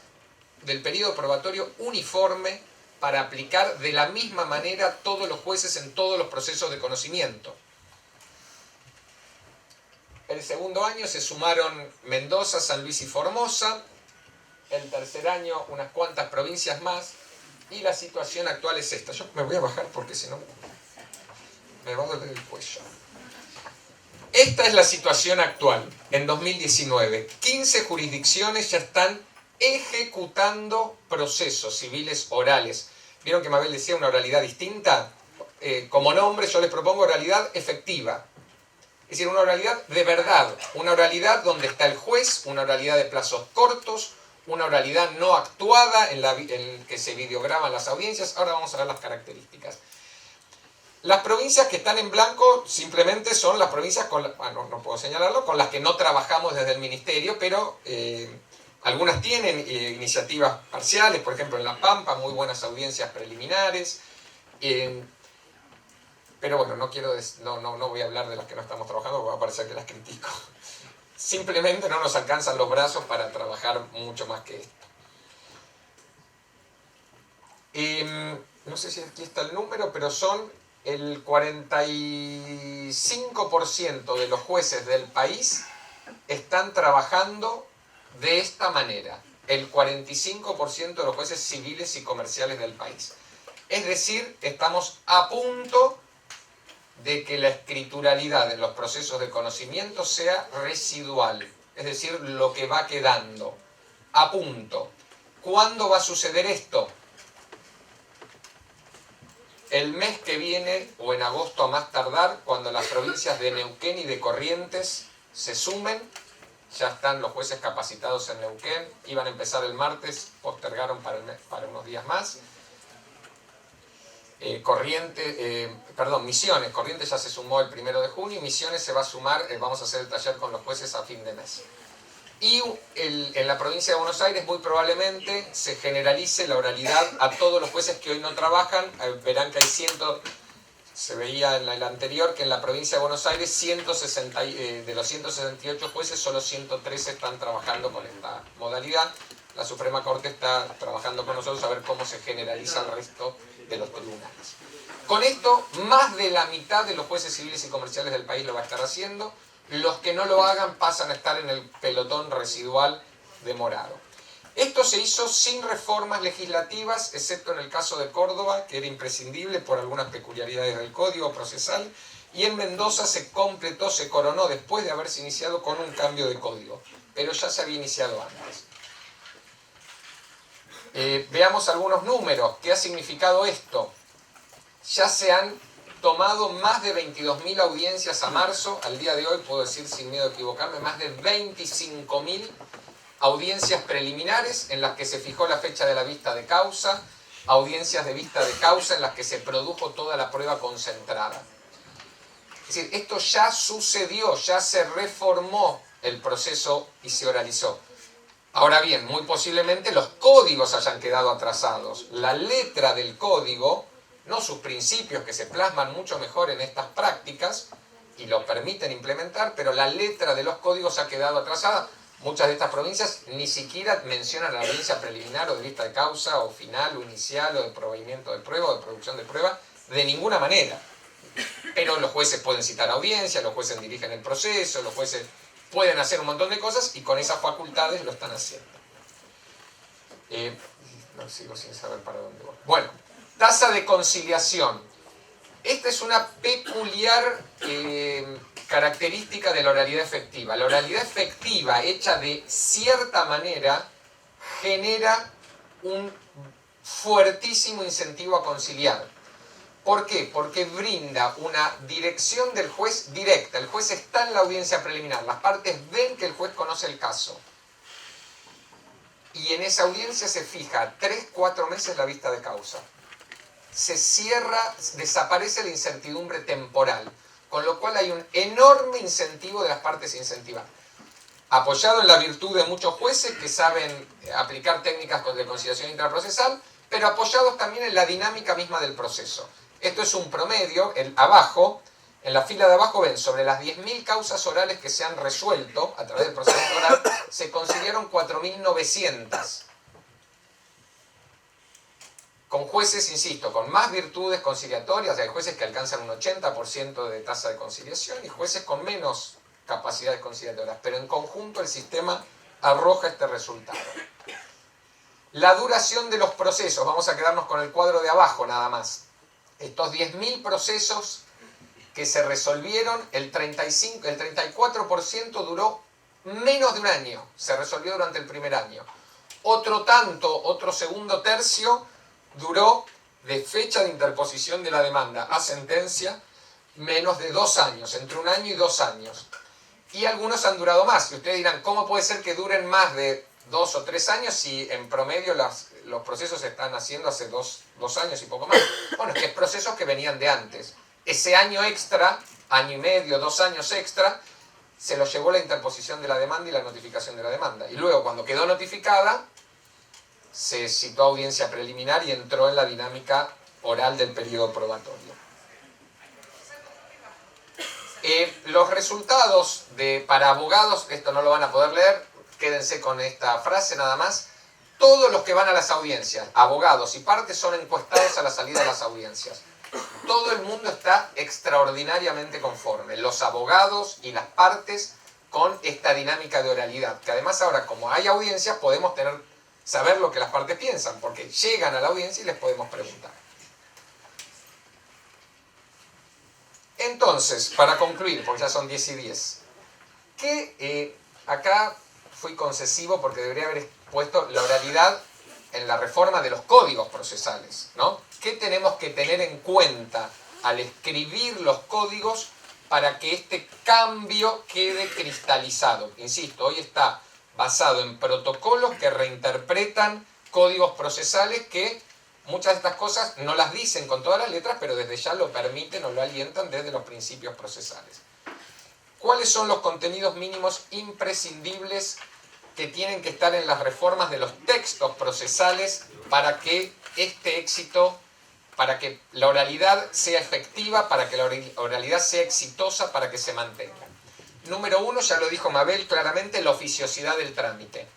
del periodo probatorio uniforme para aplicar de la misma manera a todos los jueces en todos los procesos de conocimiento. El segundo año se sumaron Mendoza, San Luis y Formosa. El tercer año unas cuantas provincias más. Y la situación actual es esta. Yo me voy a bajar porque si no me va a doler el cuello. Esta es la situación actual en 2019. 15 jurisdicciones ya están ejecutando procesos civiles orales. ¿Vieron que Mabel decía una oralidad distinta? Como nombre yo les propongo oralidad efectiva. Es decir, una oralidad de verdad. Una oralidad donde está el juez, una oralidad de plazos cortos, una oralidad no actuada en que se videograban las audiencias. Ahora vamos a ver las características. Las provincias que están en blanco simplemente son las provincias no puedo señalarlo, con las que no trabajamos desde el Ministerio, pero algunas tienen iniciativas parciales, por ejemplo en La Pampa, muy buenas audiencias preliminares. Pero bueno, no voy a hablar de las que no estamos trabajando porque va a parecer que las critico. Simplemente no nos alcanzan los brazos para trabajar mucho más que esto. No sé si aquí está el número, pero son el 45% de los jueces del país están trabajando de esta manera. El 45% de los jueces civiles y comerciales del país. Es decir, estamos a punto de que la escrituralidad en los procesos de conocimiento sea residual. Es decir, lo que va quedando. A punto. ¿Cuándo va a suceder esto? El mes que viene, o en agosto a más tardar, cuando las provincias de Neuquén y de Corrientes se sumen. Ya están los jueces capacitados en Neuquén. Iban a empezar el martes, postergaron para unos días más. Misiones. Corrientes ya se sumó el 1 de junio y Misiones se va a sumar, vamos a hacer el taller con los jueces a fin de mes. Y en la provincia de Buenos Aires muy probablemente se generalice la oralidad a todos los jueces que hoy no trabajan. Verán que hay se veía en el anterior que en la provincia de Buenos Aires de los 168 jueces solo 113 están trabajando con esta modalidad. La Suprema Corte está trabajando con nosotros a ver cómo se generaliza el resto de los tribunales. Con esto, más de la mitad de los jueces civiles y comerciales del país lo va a estar haciendo. Los que no lo hagan pasan a estar en el pelotón residual demorado. Esto se hizo sin reformas legislativas, excepto en el caso de Córdoba, que era imprescindible por algunas peculiaridades del Código Procesal, y en Mendoza se coronó después de haberse iniciado con un cambio de código, pero ya se había iniciado antes. Veamos algunos números. ¿Qué ha significado esto? Ya se han tomado más de 22.000 audiencias a marzo. Al día de hoy, puedo decir sin miedo a equivocarme, más de 25.000 audiencias preliminares en las que se fijó la fecha de la vista de causa, audiencias de vista de causa en las que se produjo toda la prueba concentrada. Es decir, esto ya sucedió, ya se reformó el proceso y se oralizó. Ahora bien, muy posiblemente los códigos hayan quedado atrasados. La letra del código, no sus principios que se plasman mucho mejor en estas prácticas y lo permiten implementar, pero la letra de los códigos ha quedado atrasada. Muchas de estas provincias ni siquiera mencionan la audiencia preliminar o de vista de causa o final o inicial o de proveimiento de prueba o de producción de prueba, de ninguna manera. Pero los jueces pueden citar audiencia, los jueces dirigen el proceso, los jueces pueden hacer un montón de cosas y con esas facultades lo están haciendo. No sigo sin saber para dónde voy. Bueno, tasa de conciliación. Esta es una peculiar característica de la oralidad efectiva. La oralidad efectiva, hecha de cierta manera, genera un fuertísimo incentivo a conciliar. ¿Por qué? Porque brinda una dirección del juez directa. El juez está en la audiencia preliminar. Las partes ven que el juez conoce el caso. Y en esa audiencia se fija 3-4 meses la vista de causa. Se cierra, desaparece la incertidumbre temporal. Con lo cual hay un enorme incentivo de las partes incentivar. Apoyado en la virtud de muchos jueces que saben aplicar técnicas de conciliación intraprocesal, pero apoyados también en la dinámica misma del proceso. Esto es un promedio, abajo, en la fila de abajo ven, sobre las 10.000 causas orales que se han resuelto a través del proceso oral, se conciliaron 4.900. Con jueces, insisto, con más virtudes conciliatorias, hay jueces que alcanzan un 80% de tasa de conciliación y jueces con menos capacidades conciliatorias, pero en conjunto el sistema arroja este resultado. La duración de los procesos, vamos a quedarnos con el cuadro de abajo nada más. Estos 10.000 procesos que se resolvieron, el 34% duró menos de un año, se resolvió durante el primer año. Otro segundo tercio, duró de fecha de interposición de la demanda a sentencia menos de 2 años, entre 1 año y 2 años. Y algunos han durado más. Y ustedes dirán, ¿cómo puede ser que duren más de 2 o 3 años si en promedio los procesos se están haciendo hace 2 años y poco más? Bueno, es que es procesos que venían de antes. Ese año extra, año y medio, 2 años extra, se lo llevó la interposición de la demanda y la notificación de la demanda. Y luego, cuando quedó notificada, se citó audiencia preliminar y entró en la dinámica oral del periodo probatorio. Los resultados para abogados, esto no lo van a poder leer, quédense con esta frase nada más. Todos los que van a las audiencias, abogados y partes, son encuestados a la salida de las audiencias. Todo el mundo está extraordinariamente conforme, los abogados y las partes, con esta dinámica de oralidad, que además ahora, como hay audiencias, podemos saber lo que las partes piensan, porque llegan a la audiencia y les podemos preguntar. Entonces, para concluir, porque ya son 10 y 10, que acá fui concesivo porque debería haber puesto la oralidad en la reforma de los códigos procesales, ¿no? ¿Qué tenemos que tener en cuenta al escribir los códigos para que este cambio quede cristalizado? Insisto, hoy está basado en protocolos que reinterpretan códigos procesales que muchas de estas cosas no las dicen con todas las letras, pero desde ya lo permiten o lo alientan desde los principios procesales. ¿Cuáles son los contenidos mínimos imprescindibles que tienen que estar en las reformas de los textos procesales para que este éxito, para que la oralidad sea efectiva, para que la oralidad sea exitosa, para que se mantenga? Número 1, ya lo dijo Mabel claramente, la oficiosidad del trámite.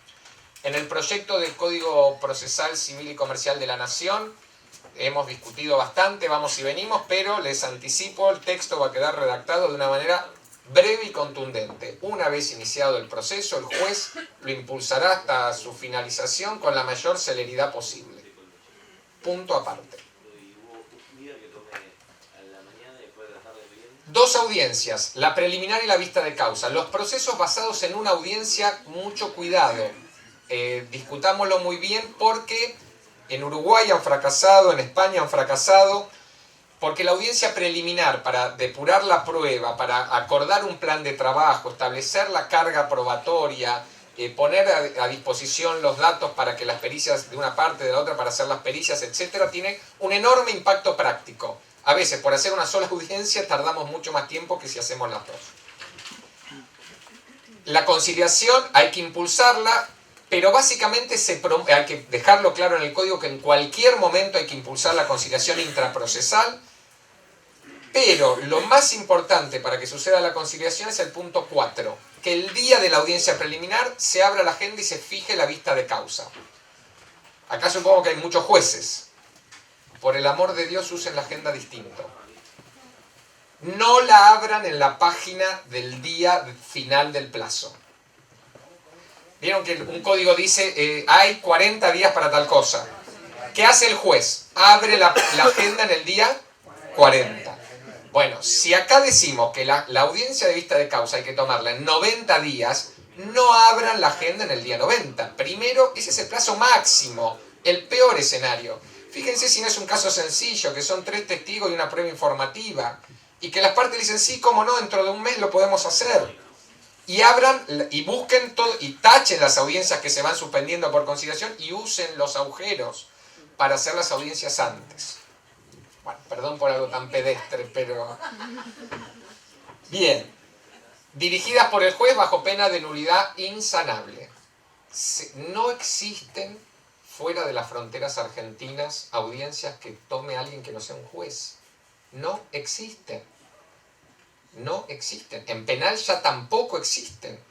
En el proyecto del Código Procesal Civil y Comercial de la Nación hemos discutido bastante, vamos y venimos, pero les anticipo, el texto va a quedar redactado de una manera breve y contundente. Una vez iniciado el proceso, el juez lo impulsará hasta su finalización con la mayor celeridad posible. Punto aparte. 2 audiencias, la preliminar y la vista de causa. Los procesos basados en una audiencia, mucho cuidado. Discutámoslo muy bien porque en Uruguay han fracasado, en España han fracasado, porque la audiencia preliminar, para depurar la prueba, para acordar un plan de trabajo, establecer la carga probatoria, poner a disposición los datos para que las pericias de una parte de la otra, para hacer las pericias, etc., tiene un enorme impacto práctico. A veces, por hacer una sola audiencia, tardamos mucho más tiempo que si hacemos las 2. La conciliación hay que impulsarla, pero básicamente hay que dejarlo claro en el código que en cualquier momento hay que impulsar la conciliación intraprocesal, pero lo más importante para que suceda la conciliación es el punto 4, que el día de la audiencia preliminar se abra la agenda y se fije la vista de causa. Acá supongo que hay muchos jueces. Por el amor de Dios, usen la agenda distinto. No la abran en la página del día final del plazo. Vieron que un código dice, hay 40 días para tal cosa. ¿Qué hace el juez? Abre la agenda en el día 40. Bueno, si acá decimos que la audiencia de vista de causa hay que tomarla en 90 días, no abran la agenda en el día 90. Primero, ese es el plazo máximo, el peor escenario. Fíjense si no es un caso sencillo, que son 3 testigos y una prueba informativa, y que las partes dicen, sí, cómo no, dentro de un mes lo podemos hacer. Y abran, y busquen todo, y tachen las audiencias que se van suspendiendo por conciliación, y usen los agujeros para hacer las audiencias antes. Bueno, perdón por algo tan pedestre, pero... Bien. Dirigidas por el juez bajo pena de nulidad insanable. No existen fuera de las fronteras argentinas audiencias que tome alguien que no sea un juez. No existen. No existen. En penal ya tampoco existen.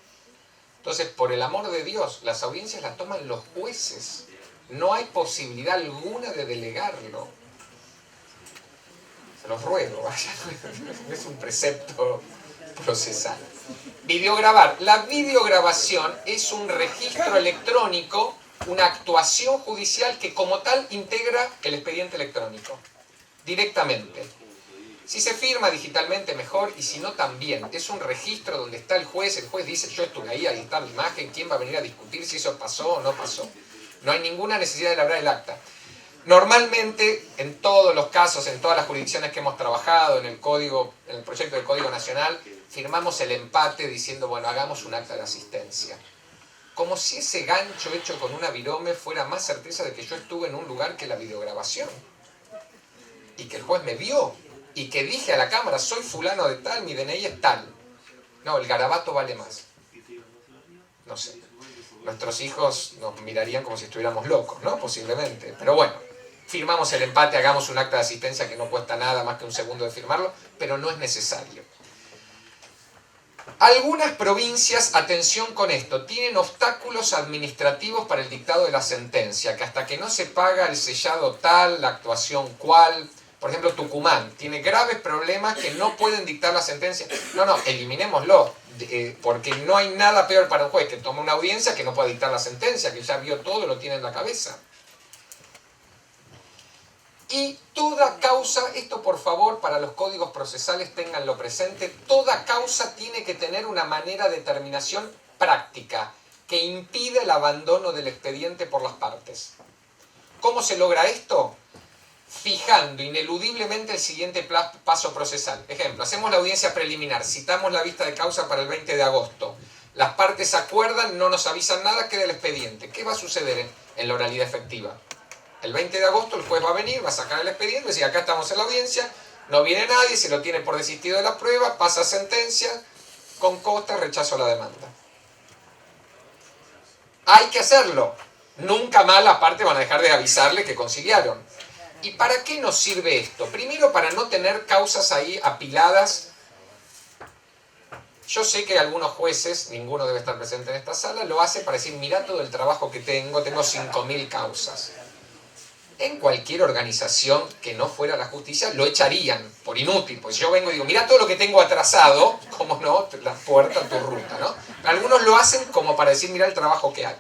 Entonces, por el amor de Dios, las audiencias las toman los jueces. No hay posibilidad alguna de delegarlo. Se los ruego, vaya, no es un precepto procesal. Videograbar. La videograbación es un registro electrónico, una actuación judicial que como tal integra el expediente electrónico, directamente. Si se firma digitalmente mejor, y si no también. Es un registro donde está el juez dice, yo estuve ahí está mi imagen, ¿quién va a venir a discutir si eso pasó o no pasó? No hay ninguna necesidad de elaborar el acta. Normalmente, en todos los casos, en todas las jurisdicciones que hemos trabajado, en el proyecto del Código Nacional, firmamos el empate diciendo, bueno, hagamos un acta de asistencia. Como si ese gancho hecho con una virome fuera más certeza de que yo estuve en un lugar que la videograbación. Y que el juez me vio. Y que dije a la cámara, soy fulano de tal, mi DNI es tal. No, el garabato vale más. No sé. Nuestros hijos nos mirarían como si estuviéramos locos, ¿no? Posiblemente. Pero bueno, firmamos el empate, hagamos un acta de asistencia que no cuesta nada más que un segundo de firmarlo, pero no es necesario. Algunas provincias, atención con esto, tienen obstáculos administrativos para el dictado de la sentencia, que hasta que no se paga el sellado tal, la actuación cual... Por ejemplo, Tucumán tiene graves problemas que no pueden dictar la sentencia. No, eliminémoslo, porque no hay nada peor para un juez que tome una audiencia que no pueda dictar la sentencia, que ya vio todo, lo tiene en la cabeza. Y toda causa, esto por favor para los códigos procesales ténganlo presente, toda causa tiene que tener una manera de terminación práctica que impida el abandono del expediente por las partes. ¿Cómo se logra esto? Fijando ineludiblemente el siguiente paso procesal. Ejemplo, hacemos la audiencia preliminar, citamos la vista de causa para el 20 de agosto. Las partes acuerdan, no nos avisan nada, queda el expediente. ¿Qué va a suceder en la oralidad efectiva? El 20 de agosto el juez va a venir, va a sacar el expediente, va a decir, acá estamos en la audiencia, no viene nadie, se lo tiene por desistido de la prueba, pasa sentencia, con costa, rechazo a la demanda. Hay que hacerlo. Nunca más las partes van a dejar de avisarle que conciliaron. ¿Y para qué nos sirve esto? Primero, para no tener causas ahí apiladas. Yo sé que algunos jueces, ninguno debe estar presente en esta sala, lo hace para decir, mirá todo el trabajo que tengo 5.000 causas. En cualquier organización que no fuera la justicia, lo echarían por inútil. Pues yo vengo y digo, mirá todo lo que tengo atrasado, como no, la puerta a tu ruta, ¿no? Algunos lo hacen como para decir, mirá el trabajo que hay.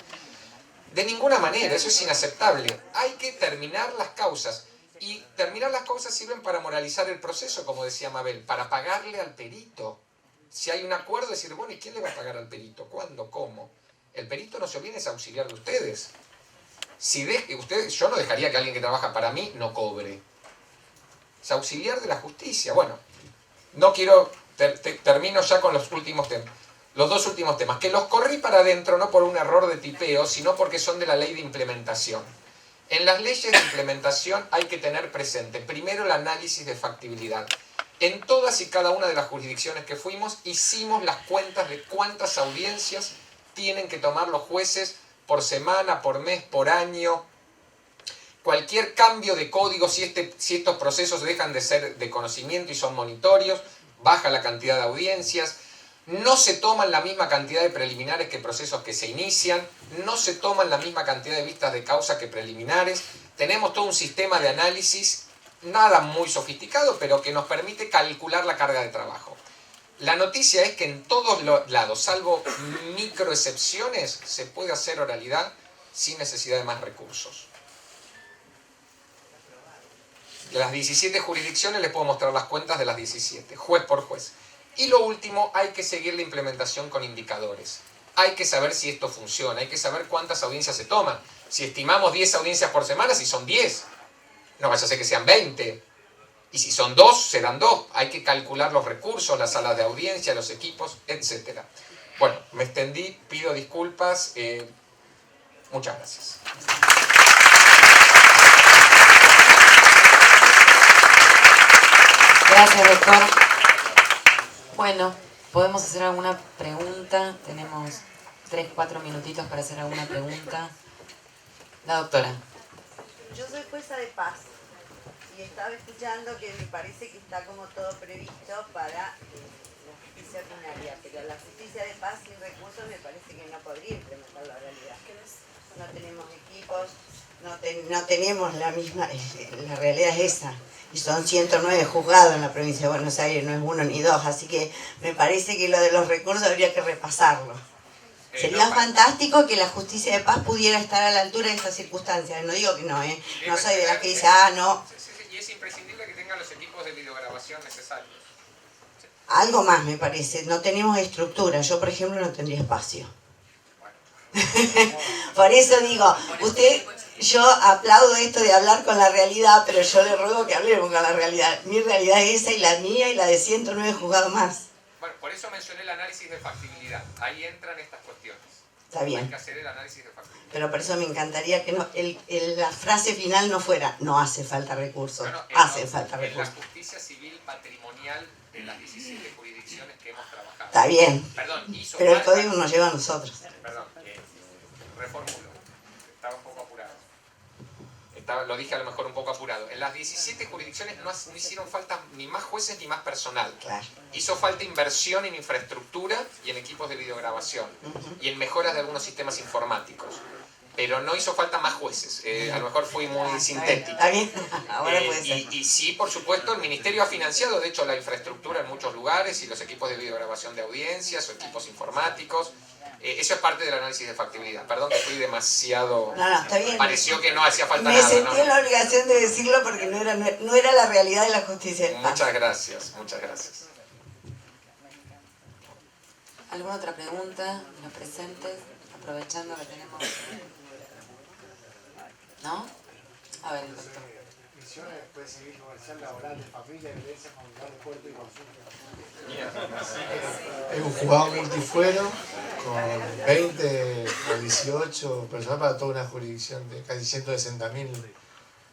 De ninguna manera, eso es inaceptable. Hay que terminar las causas. Y terminar las causas sirven para moralizar el proceso, como decía Mabel, para pagarle al perito. Si hay un acuerdo, decir, bueno, ¿y quién le va a pagar al perito? ¿Cuándo? ¿Cómo? El perito no se olvide, es auxiliar de ustedes. Yo no dejaría que alguien que trabaja para mí no cobre. Es auxiliar de la justicia. Bueno, no quiero... termino ya con los últimos temas. Los dos últimos temas, que los corrí para adentro no por un error de tipeo, sino porque son de la ley de implementación. En las leyes de implementación hay que tener presente, primero, el análisis de factibilidad. En todas y cada una de las jurisdicciones que fuimos, hicimos las cuentas de cuántas audiencias tienen que tomar los jueces por semana, por mes, por año. Cualquier cambio de código, si estos procesos dejan de ser de conocimiento y son monitorios, baja la cantidad de audiencias. No se toman la misma cantidad de preliminares que procesos que se inician, no se toman la misma cantidad de vistas de causa que preliminares. Tenemos todo un sistema de análisis, nada muy sofisticado, pero que nos permite calcular la carga de trabajo. La noticia es que en todos los lados, salvo microexcepciones, se puede hacer oralidad sin necesidad de más recursos. De las 17 jurisdicciones les puedo mostrar las cuentas de las 17, juez por juez. Y lo último, hay que seguir la implementación con indicadores. Hay que saber si esto funciona, hay que saber cuántas audiencias se toman. Si estimamos 10 audiencias por semana, si son 10, no vaya a ser que sean 20. Y si son 2, serán 2. Hay que calcular los recursos, las salas de audiencia, los equipos, etc. Bueno, me extendí, pido disculpas. Muchas gracias. Gracias, doctor. Bueno, podemos hacer alguna pregunta. Tenemos 3-4 minutitos para hacer alguna pregunta. La doctora. Yo soy jueza de paz y estaba escuchando que me parece que está como todo previsto para la justicia ordinaria, pero la justicia de paz sin recursos me parece que no podría implementar la realidad. No tenemos equipos, no tenemos la misma, la realidad es esa. Y son 109 juzgados en la provincia de Buenos Aires, no es 1 ni 2, así que me parece que lo de los recursos habría que repasarlo. Sería fantástico que la justicia de paz pudiera estar a la altura de estas circunstancias. No digo que no, no soy de las que dice, no. Y es imprescindible que tengan los equipos de videograbación necesarios. Algo más me parece, no tenemos estructura. Yo, por ejemplo, no tendría espacio. Por eso digo, yo aplaudo esto de hablar con la realidad, pero yo le ruego que hablemos con la realidad. Mi realidad es esa y la mía y la de 109 juzgados más. Bueno, por eso mencioné el análisis de factibilidad. Ahí entran estas cuestiones. Está bien. Hay que hacer el análisis de factibilidad. Pero por eso me encantaría que no, la frase final no fuera, no hace falta recursos, hace falta recursos. En la justicia civil patrimonial de las 17 jurisdicciones que hemos trabajado. Está bien, Perdón, pero el código nos lleva a nosotros. Perdón, reformulo. Estaba un poco apurado. Lo dije a lo mejor un poco apurado. En las 17 jurisdicciones no hicieron falta ni más jueces ni más personal. Claro. Hizo falta inversión en infraestructura y en equipos de videograbación y en mejoras de algunos sistemas informáticos. Pero no hizo falta más jueces. A lo mejor fui muy sintético. Está bien, ahora puede ser. Y sí, por supuesto, el Ministerio ha financiado, de hecho, la infraestructura en muchos lugares y los equipos de videograbación de audiencias o equipos informáticos. Eso es parte del análisis de factibilidad. Perdón que fui demasiado... No, está bien. Pareció que no hacía falta Me nada. sentí en la obligación de decirlo porque no era la realidad de la justicia. Muchas gracias, muchas gracias. ¿Alguna otra pregunta de los presentes? Aprovechando que tenemos... ¿No? A ver, el doctor. Misiones puede seguir comercial, laboral, de familia, violencia familiar, de puerto y consulta. Es un juzgado multifuero con 20 o 18 personas para toda una jurisdicción de casi 160.000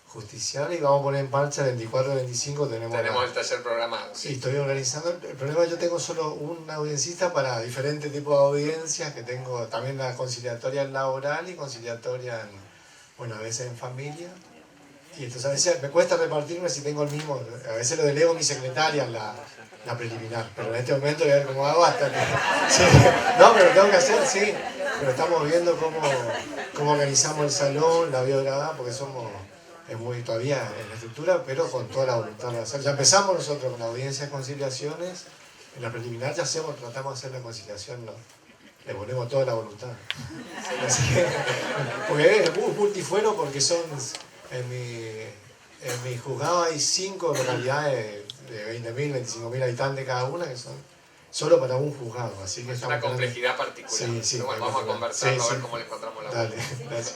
justiciables y vamos a poner en marcha el 24 y 25 tenemos el taller programado. Sí, estoy organizando. El problema es que yo tengo solo un audiencista para diferentes tipos de audiencias, que tengo también la conciliatoria laboral y conciliatoria, a veces en familia. Y entonces a veces me cuesta repartirme si tengo el mismo, a veces lo delego a mi secretaria la preliminar, pero en este momento voy a ver cómo hago hasta que... Sí, no, pero lo tengo que hacer, sí, pero estamos viendo cómo organizamos el salón, la videograbada, porque es muy todavía en la estructura, pero con toda la voluntad de hacer. Ya empezamos nosotros con la audiencia de conciliaciones, en la preliminar ya tratamos de hacer la conciliación, no, le ponemos toda la voluntad. Así que, porque es multifuero porque son... En mi juzgado hay 5 localidades de 20.000, 25.000 habitantes cada una, que son solo para un juzgado. Así que es una complejidad particular. Sí, pero bueno, vamos a conversarlo, a ver cómo le encontramos la Dale, gracias.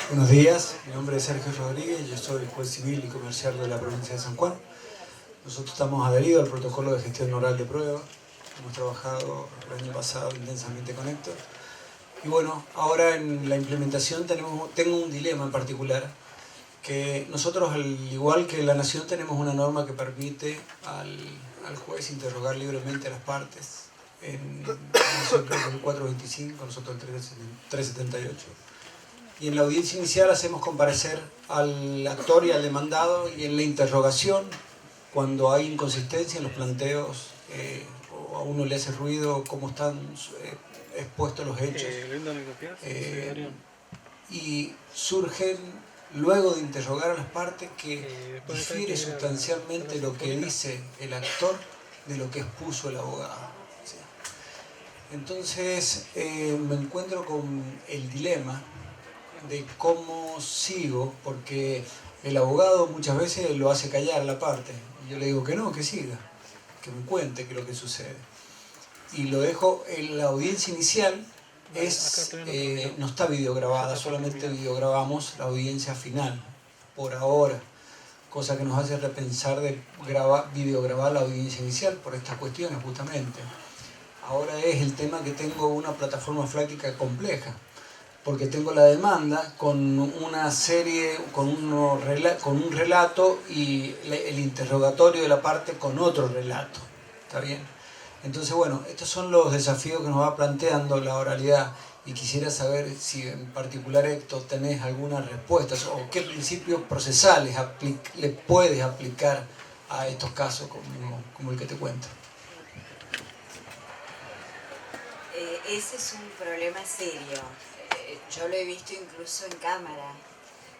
Buenos días, mi nombre es Sergio Rodríguez, yo soy juez civil y comercial de la provincia de San Juan. Nosotros estamos adheridos al protocolo de gestión oral de prueba. Hemos trabajado el año pasado intensamente con Héctor. Y bueno, ahora en la implementación tengo un dilema en particular, que nosotros, al igual que la Nación, tenemos una norma que permite al juez interrogar libremente a las partes. Nosotros el 425, nosotros el 378. Y en la audiencia inicial hacemos comparecer al actor y al demandado, y en la interrogación, cuando hay inconsistencia en los planteos, a uno le hace ruido cómo están expuestos los hechos. Y surgen, luego de interrogar a las partes, que difiere sustancialmente lo que dice el actor de lo que expuso el abogado. ¿Sí? Entonces me encuentro con el dilema de cómo sigo, porque el abogado muchas veces lo hace callar la parte. Y yo le digo que no, que siga, que me cuente qué es lo que sucede. Y lo dejo en la audiencia inicial, no está videograbada, solamente videograbamos la audiencia final, por ahora. Cosa que nos hace repensar de videograbar la audiencia inicial por estas cuestiones justamente. Ahora es el tema que tengo una plataforma fáctica compleja, porque tengo la demanda con una serie, con un relato y el interrogatorio de la parte con otro relato. ¿Está bien? Entonces, bueno, estos son los desafíos que nos va planteando la oralidad y quisiera saber si en particular, Héctor, tenés algunas respuestas o qué principios procesales le puedes aplicar a estos casos como el que te cuento. Ese es un problema serio. Yo lo he visto incluso en cámara.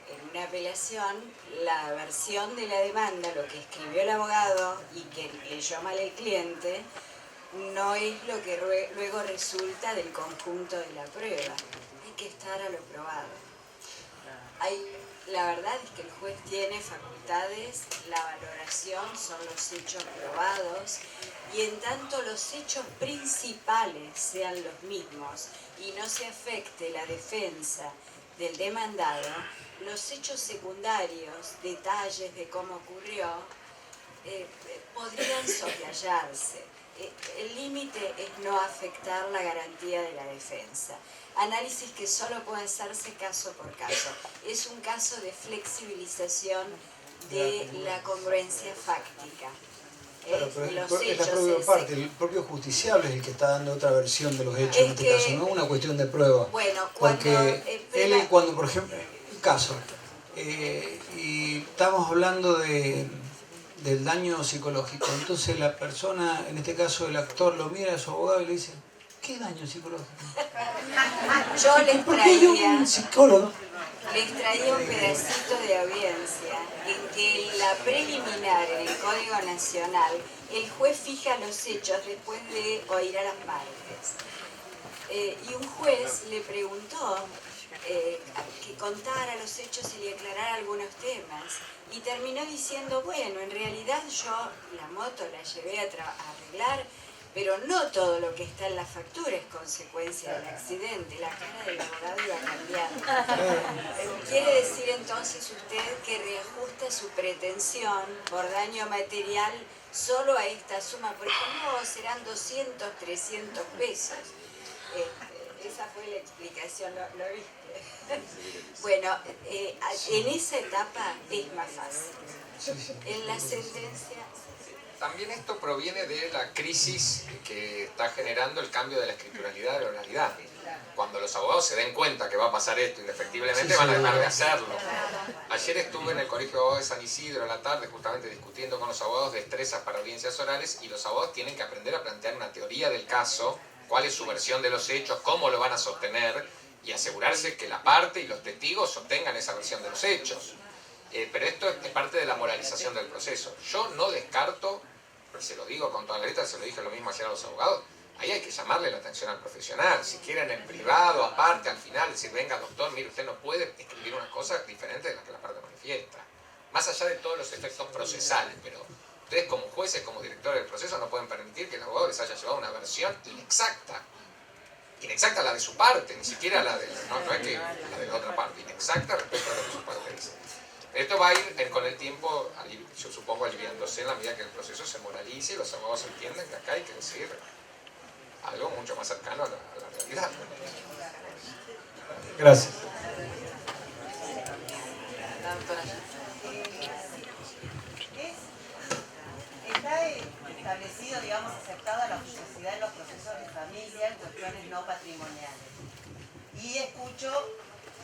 En una apelación, la versión de la demanda, lo que escribió el abogado y que leyó mal el cliente, no es lo que luego resulta del conjunto de la prueba. Hay que estar a lo probado. La verdad es que el juez tiene facultades, la valoración son los hechos probados, y en tanto los hechos principales sean los mismos y no se afecte la defensa del demandado, los hechos secundarios, detalles de cómo ocurrió, podrían soslayarse. El límite es no afectar la garantía de la defensa. Análisis que solo puede hacerse caso por caso. Es un caso de flexibilización de la congruencia fáctica. Claro, pero los es la hechos propia parte, el propio justiciable es el que está dando otra versión de los hechos en este caso, no es una cuestión de prueba. Bueno, porque cuando, por ejemplo, un caso, y estamos hablando del daño psicológico, entonces la persona, en este caso el actor, lo mira a su abogado y le dice, ¿qué daño psicológico? Yo les traía un psicólogo. Les traía un pedacito de audiencia en que en la preliminar en el Código Nacional el juez fija los hechos después de oír a las partes. Y un juez le preguntó que contara los hechos y le aclarara algunos temas. Y terminó diciendo, bueno, en realidad yo la moto la llevé a arreglar, pero no todo lo que está en la factura es consecuencia del accidente. La cara del abogado iba cambiando. ¿Quiere decir entonces usted que reajusta su pretensión por daño material solo a esta suma? Porque no, serán 200, 300 pesos. Esa fue la explicación, ¿lo viste? Bueno, en esa etapa es más fácil. En la sentencia... También esto proviene de la crisis que está generando el cambio de la escrituralidad de la oralidad. Cuando los abogados se den cuenta que va a pasar esto indefectiblemente, van a dejar de hacerlo. Ayer estuve en el Colegio de Abogados de San Isidro a la tarde justamente discutiendo con los abogados destrezas para audiencias orales, y los abogados tienen que aprender a plantear una teoría del caso, cuál es su versión de los hechos, cómo lo van a sostener, y asegurarse que la parte y los testigos sostengan esa versión de los hechos. Pero esto es parte de la moralización del proceso. Yo no descarto, se lo digo con toda la letra, se lo dije lo mismo ayer a los abogados, ahí hay que llamarle la atención al profesional. Si quieren en privado, aparte, al final, decir, venga doctor, mire, usted no puede escribir una cosa diferente de la que la parte manifiesta. Más allá de todos los efectos procesales, pero ustedes como jueces, como directores del proceso, no pueden permitir que el abogado les haya llevado una versión inexacta. Inexacta la de su parte, ni siquiera la de, no es que la de la otra parte, inexacta respecto a lo que su parte dice. Esto va a ir con el tiempo, yo supongo, aliviándose en la medida que el proceso se moralice y los abogados entienden que acá hay que decir algo mucho más cercano a la realidad. Gracias. Está establecido, digamos, aceptada la publicidad en los procesos de familia en cuestiones no patrimoniales. Y escucho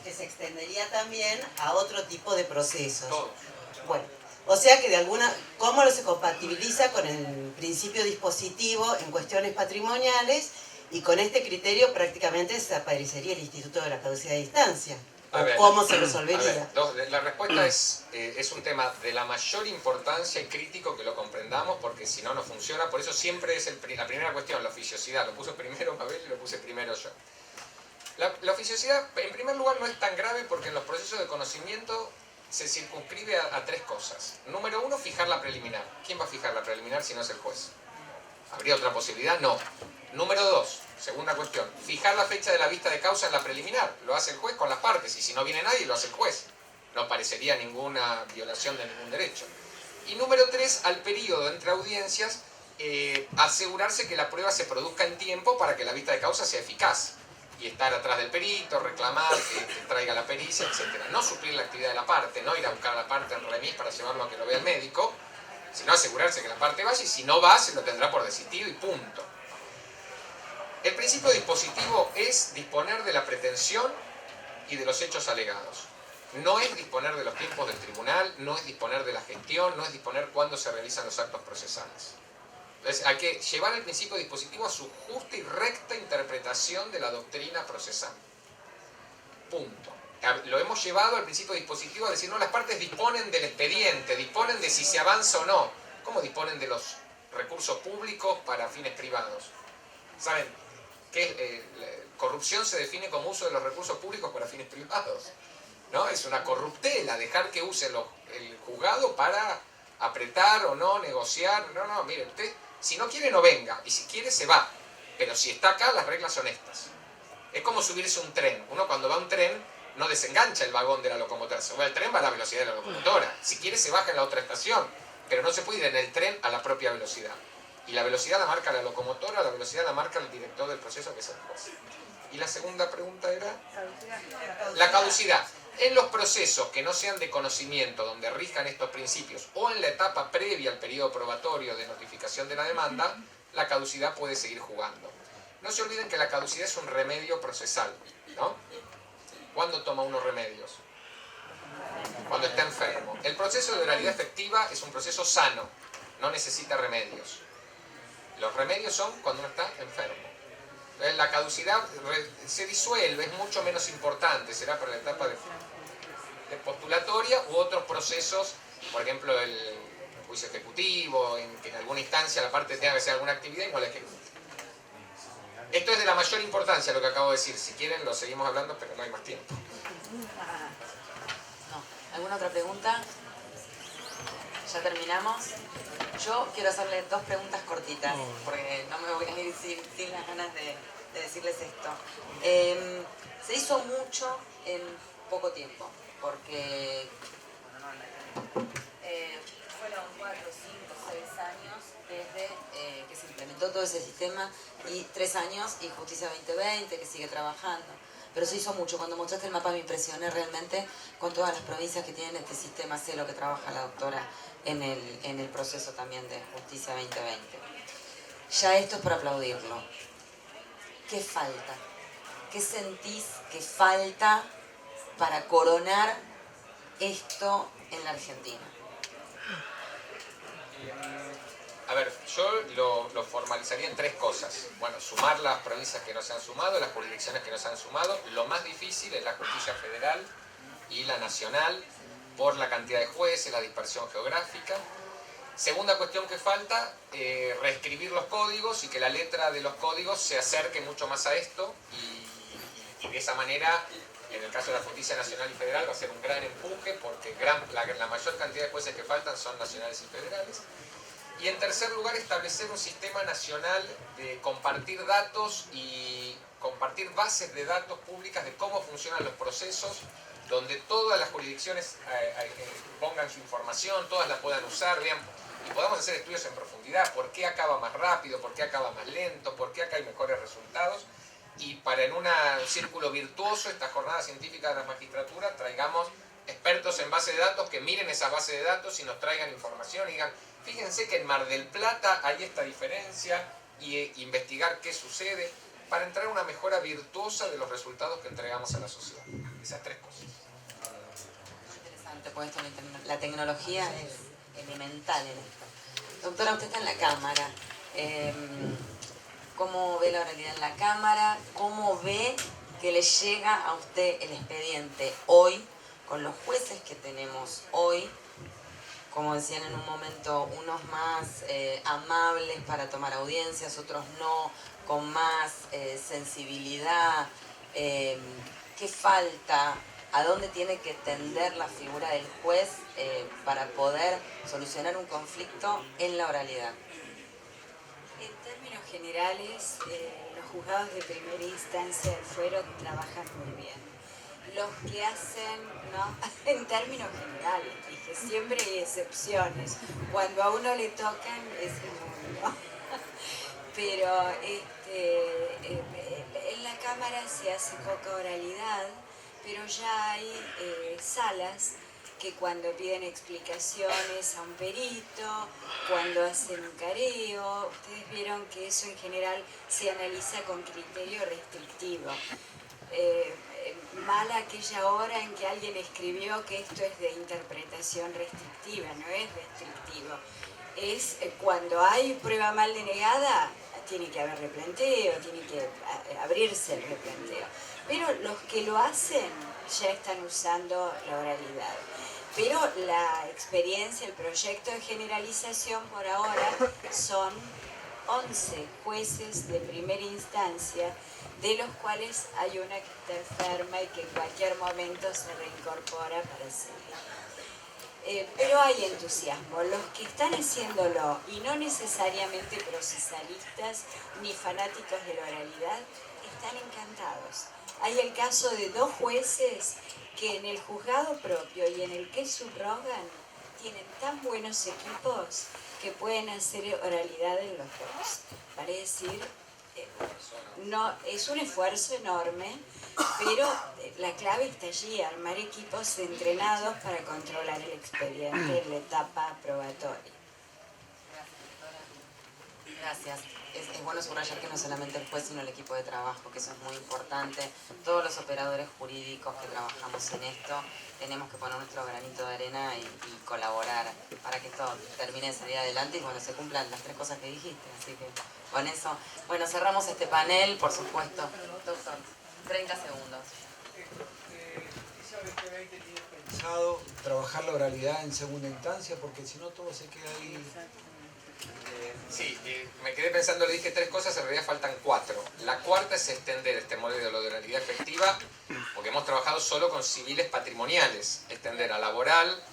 que se extendería también a otro tipo de procesos. Todos. Bueno, o sea que de alguna, ¿cómo se compatibiliza con el principio dispositivo en cuestiones patrimoniales? Y con este criterio prácticamente desaparecería el instituto de la caducidad de instancia. A o ver, cómo se a resolvería. ver, la respuesta es un tema de la mayor importancia y crítico que lo comprendamos, porque si no, no funciona. Por eso siempre es la primera cuestión, la oficiosidad. Lo puso primero Mabel y lo puse primero yo. La oficiosidad, en primer lugar, no es tan grave porque en los procesos de conocimiento se circunscribe a tres cosas. Número uno, fijar la preliminar. ¿Quién va a fijar la preliminar si no es el juez? ¿Habría otra posibilidad? No. Número dos, segunda cuestión, fijar la fecha de la vista de causa en la preliminar. Lo hace el juez con las partes, y si no viene nadie, lo hace el juez. No parecería ninguna violación de ningún derecho. Y número tres, al periodo entre audiencias, asegurarse que la prueba se produzca en tiempo para que la vista de causa sea eficaz. Y estar atrás del perito, reclamar que traiga la pericia, etc. No suplir la actividad de la parte, no ir a buscar a la parte en remis para llevarlo a que lo vea el médico, sino asegurarse que la parte vaya, y si no va, se lo tendrá por desistido y punto. El principio dispositivo es disponer de la pretensión y de los hechos alegados. No es disponer de los tiempos del tribunal, no es disponer de la gestión, no es disponer cuándo se realizan los actos procesales. Entonces hay que llevar el principio dispositivo a su justa y recta interpretación de la doctrina procesal. Punto. Lo hemos llevado al principio dispositivo a decir, no, las partes disponen del expediente, disponen de si se avanza o no. ¿Cómo disponen de los recursos públicos para fines privados? ¿Saben qué? Corrupción se define como uso de los recursos públicos para fines privados, ¿no? Es una corruptela, dejar que use el juzgado para apretar o no, negociar. No, mire, usted, si no quiere, no venga, y si quiere, se va. Pero si está acá, las reglas son estas. Es como subirse a un tren. Uno cuando va a un tren no desengancha el vagón de la locomotora. Se va al tren, va a la velocidad de la locomotora. Si quiere, se baja en la otra estación. Pero no se puede ir en el tren a la propia velocidad. Y la velocidad la marca la locomotora, la velocidad la marca el director del proceso, que es el juez. Y la segunda pregunta era... La caducidad. En los procesos que no sean de conocimiento, donde rijan estos principios, o en la etapa previa al periodo probatorio de notificación de la demanda, la caducidad puede seguir jugando. No se olviden que la caducidad es un remedio procesal, ¿no? ¿Cuándo toma uno remedios? Cuando está enfermo. El proceso de oralidad efectiva es un proceso sano, no necesita remedios. Los remedios son cuando uno está enfermo. Entonces, la caducidad se disuelve, es mucho menos importante, será para la etapa de postulatoria u otros procesos, por ejemplo el juicio ejecutivo, en que en alguna instancia la parte tenga que hacer alguna actividad y no la ejecute. Esto es de la mayor importancia lo que acabo de decir. Si quieren lo seguimos hablando, pero no hay más tiempo. No. ¿Alguna otra pregunta? ¿Ya terminamos? Yo quiero hacerle dos preguntas cortitas, porque no me voy a ir sin las ganas de decirles esto. Se hizo mucho en poco tiempo, porque fueron 4, 5, 6 años desde que se implementó todo ese sistema, y 3 años y Justicia 2020 que sigue trabajando. Pero se hizo mucho. Cuando mostraste el mapa me impresioné realmente con todas las provincias que tienen este sistema. Sé lo que trabaja la doctora en el proceso también de Justicia 2020. Ya esto es para aplaudirlo. ¿Qué falta? ¿Qué sentís que falta para coronar esto en la Argentina? A ver, yo lo formalizaría en tres cosas. Bueno, sumar las provincias que no se han sumado, las jurisdicciones que no se han sumado. Lo más difícil es la justicia federal y la nacional, por la cantidad de jueces, la dispersión geográfica. Segunda cuestión que falta, reescribir los códigos y que la letra de los códigos se acerque mucho más a esto, y de esa manera, en el caso de la justicia nacional y federal, va a ser un gran empuje, porque la mayor cantidad de jueces que faltan son nacionales y federales. Y en tercer lugar, establecer un sistema nacional de compartir datos y compartir bases de datos públicas de cómo funcionan los procesos, donde todas las jurisdicciones pongan su información, todas la puedan usar, vean, y podamos hacer estudios en profundidad, por qué acaba más rápido, por qué acaba más lento, por qué acá hay mejores resultados, y para en un círculo virtuoso, esta jornada científica de la magistratura, traigamos expertos en base de datos que miren esas bases de datos y nos traigan información y digan, fíjense que en Mar del Plata hay esta diferencia, y investigar qué sucede, para entrar a una mejora virtuosa de los resultados que entregamos a la sociedad. Esas tres cosas. Interesante, pues esto, la tecnología es elemental en esto. Doctora, usted está en la Cámara. ¿Cómo ve la oralidad en la Cámara? ¿Cómo ve que le llega a usted el expediente hoy, con los jueces que tenemos hoy, como decían en un momento, unos más amables para tomar audiencias, otros no, con más sensibilidad, ¿qué falta? ¿A dónde tiene que tender la figura del juez para poder solucionar un conflicto en la oralidad? En términos generales, los juzgados de primera instancia del fuero trabajan muy bien. Los que hacen, ¿no? En términos generales, dije, siempre hay excepciones. Cuando a uno le tocan es el mundo. Pero en la Cámara se hace poca oralidad, pero ya hay salas que cuando piden explicaciones a un perito, cuando hacen un careo, ustedes vieron que eso en general se analiza con criterio restrictivo. Mala aquella hora en que alguien escribió que esto es de interpretación restrictiva, no es restrictivo. Es cuando hay prueba mal denegada, tiene que haber replanteo, tiene que abrirse el replanteo. Pero los que lo hacen ya están usando la oralidad. Pero la experiencia, el proyecto de generalización por ahora son 11 jueces de primera instancia, de los cuales hay una que está enferma y que en cualquier momento se reincorpora para seguir. Pero hay entusiasmo. Los que están haciéndolo, y no necesariamente procesalistas ni fanáticos de la oralidad, están encantados. Hay el caso de 2 jueces que en el juzgado propio y en el que subrogan tienen tan buenos equipos que pueden hacer oralidad en los dos. Vale decir, no, es un esfuerzo enorme, pero la clave está allí, armar equipos entrenados para controlar el expediente en la etapa probatoria. Gracias. Es bueno subrayar que no solamente el juez, sino el equipo de trabajo, que eso es muy importante. Todos los operadores jurídicos que trabajamos en esto tenemos que poner nuestro granito de arena y colaborar para que esto termine de salir adelante y bueno, se cumplan las 3 cosas que dijiste. Así que con eso, bueno, cerramos este panel, por supuesto. Doctor, 30 segundos. ¿Tiene pensado trabajar la oralidad en segunda instancia? Porque si no todo se queda ahí. Sí, me quedé pensando, le dije 3 cosas, en realidad faltan 4. La cuarta es extender este modelo de oralidad efectiva, porque hemos trabajado solo con civiles patrimoniales, extender a laboral,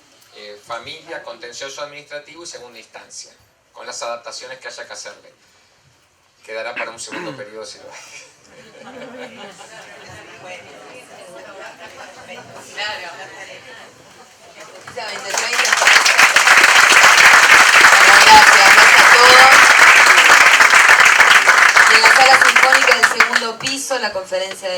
familia, contencioso administrativo y segunda instancia, con las adaptaciones que haya que hacerle. Quedará para un segundo periodo si lo hay. Claro. Precisamente, 30 en la sala sinfónica del segundo piso, la conferencia del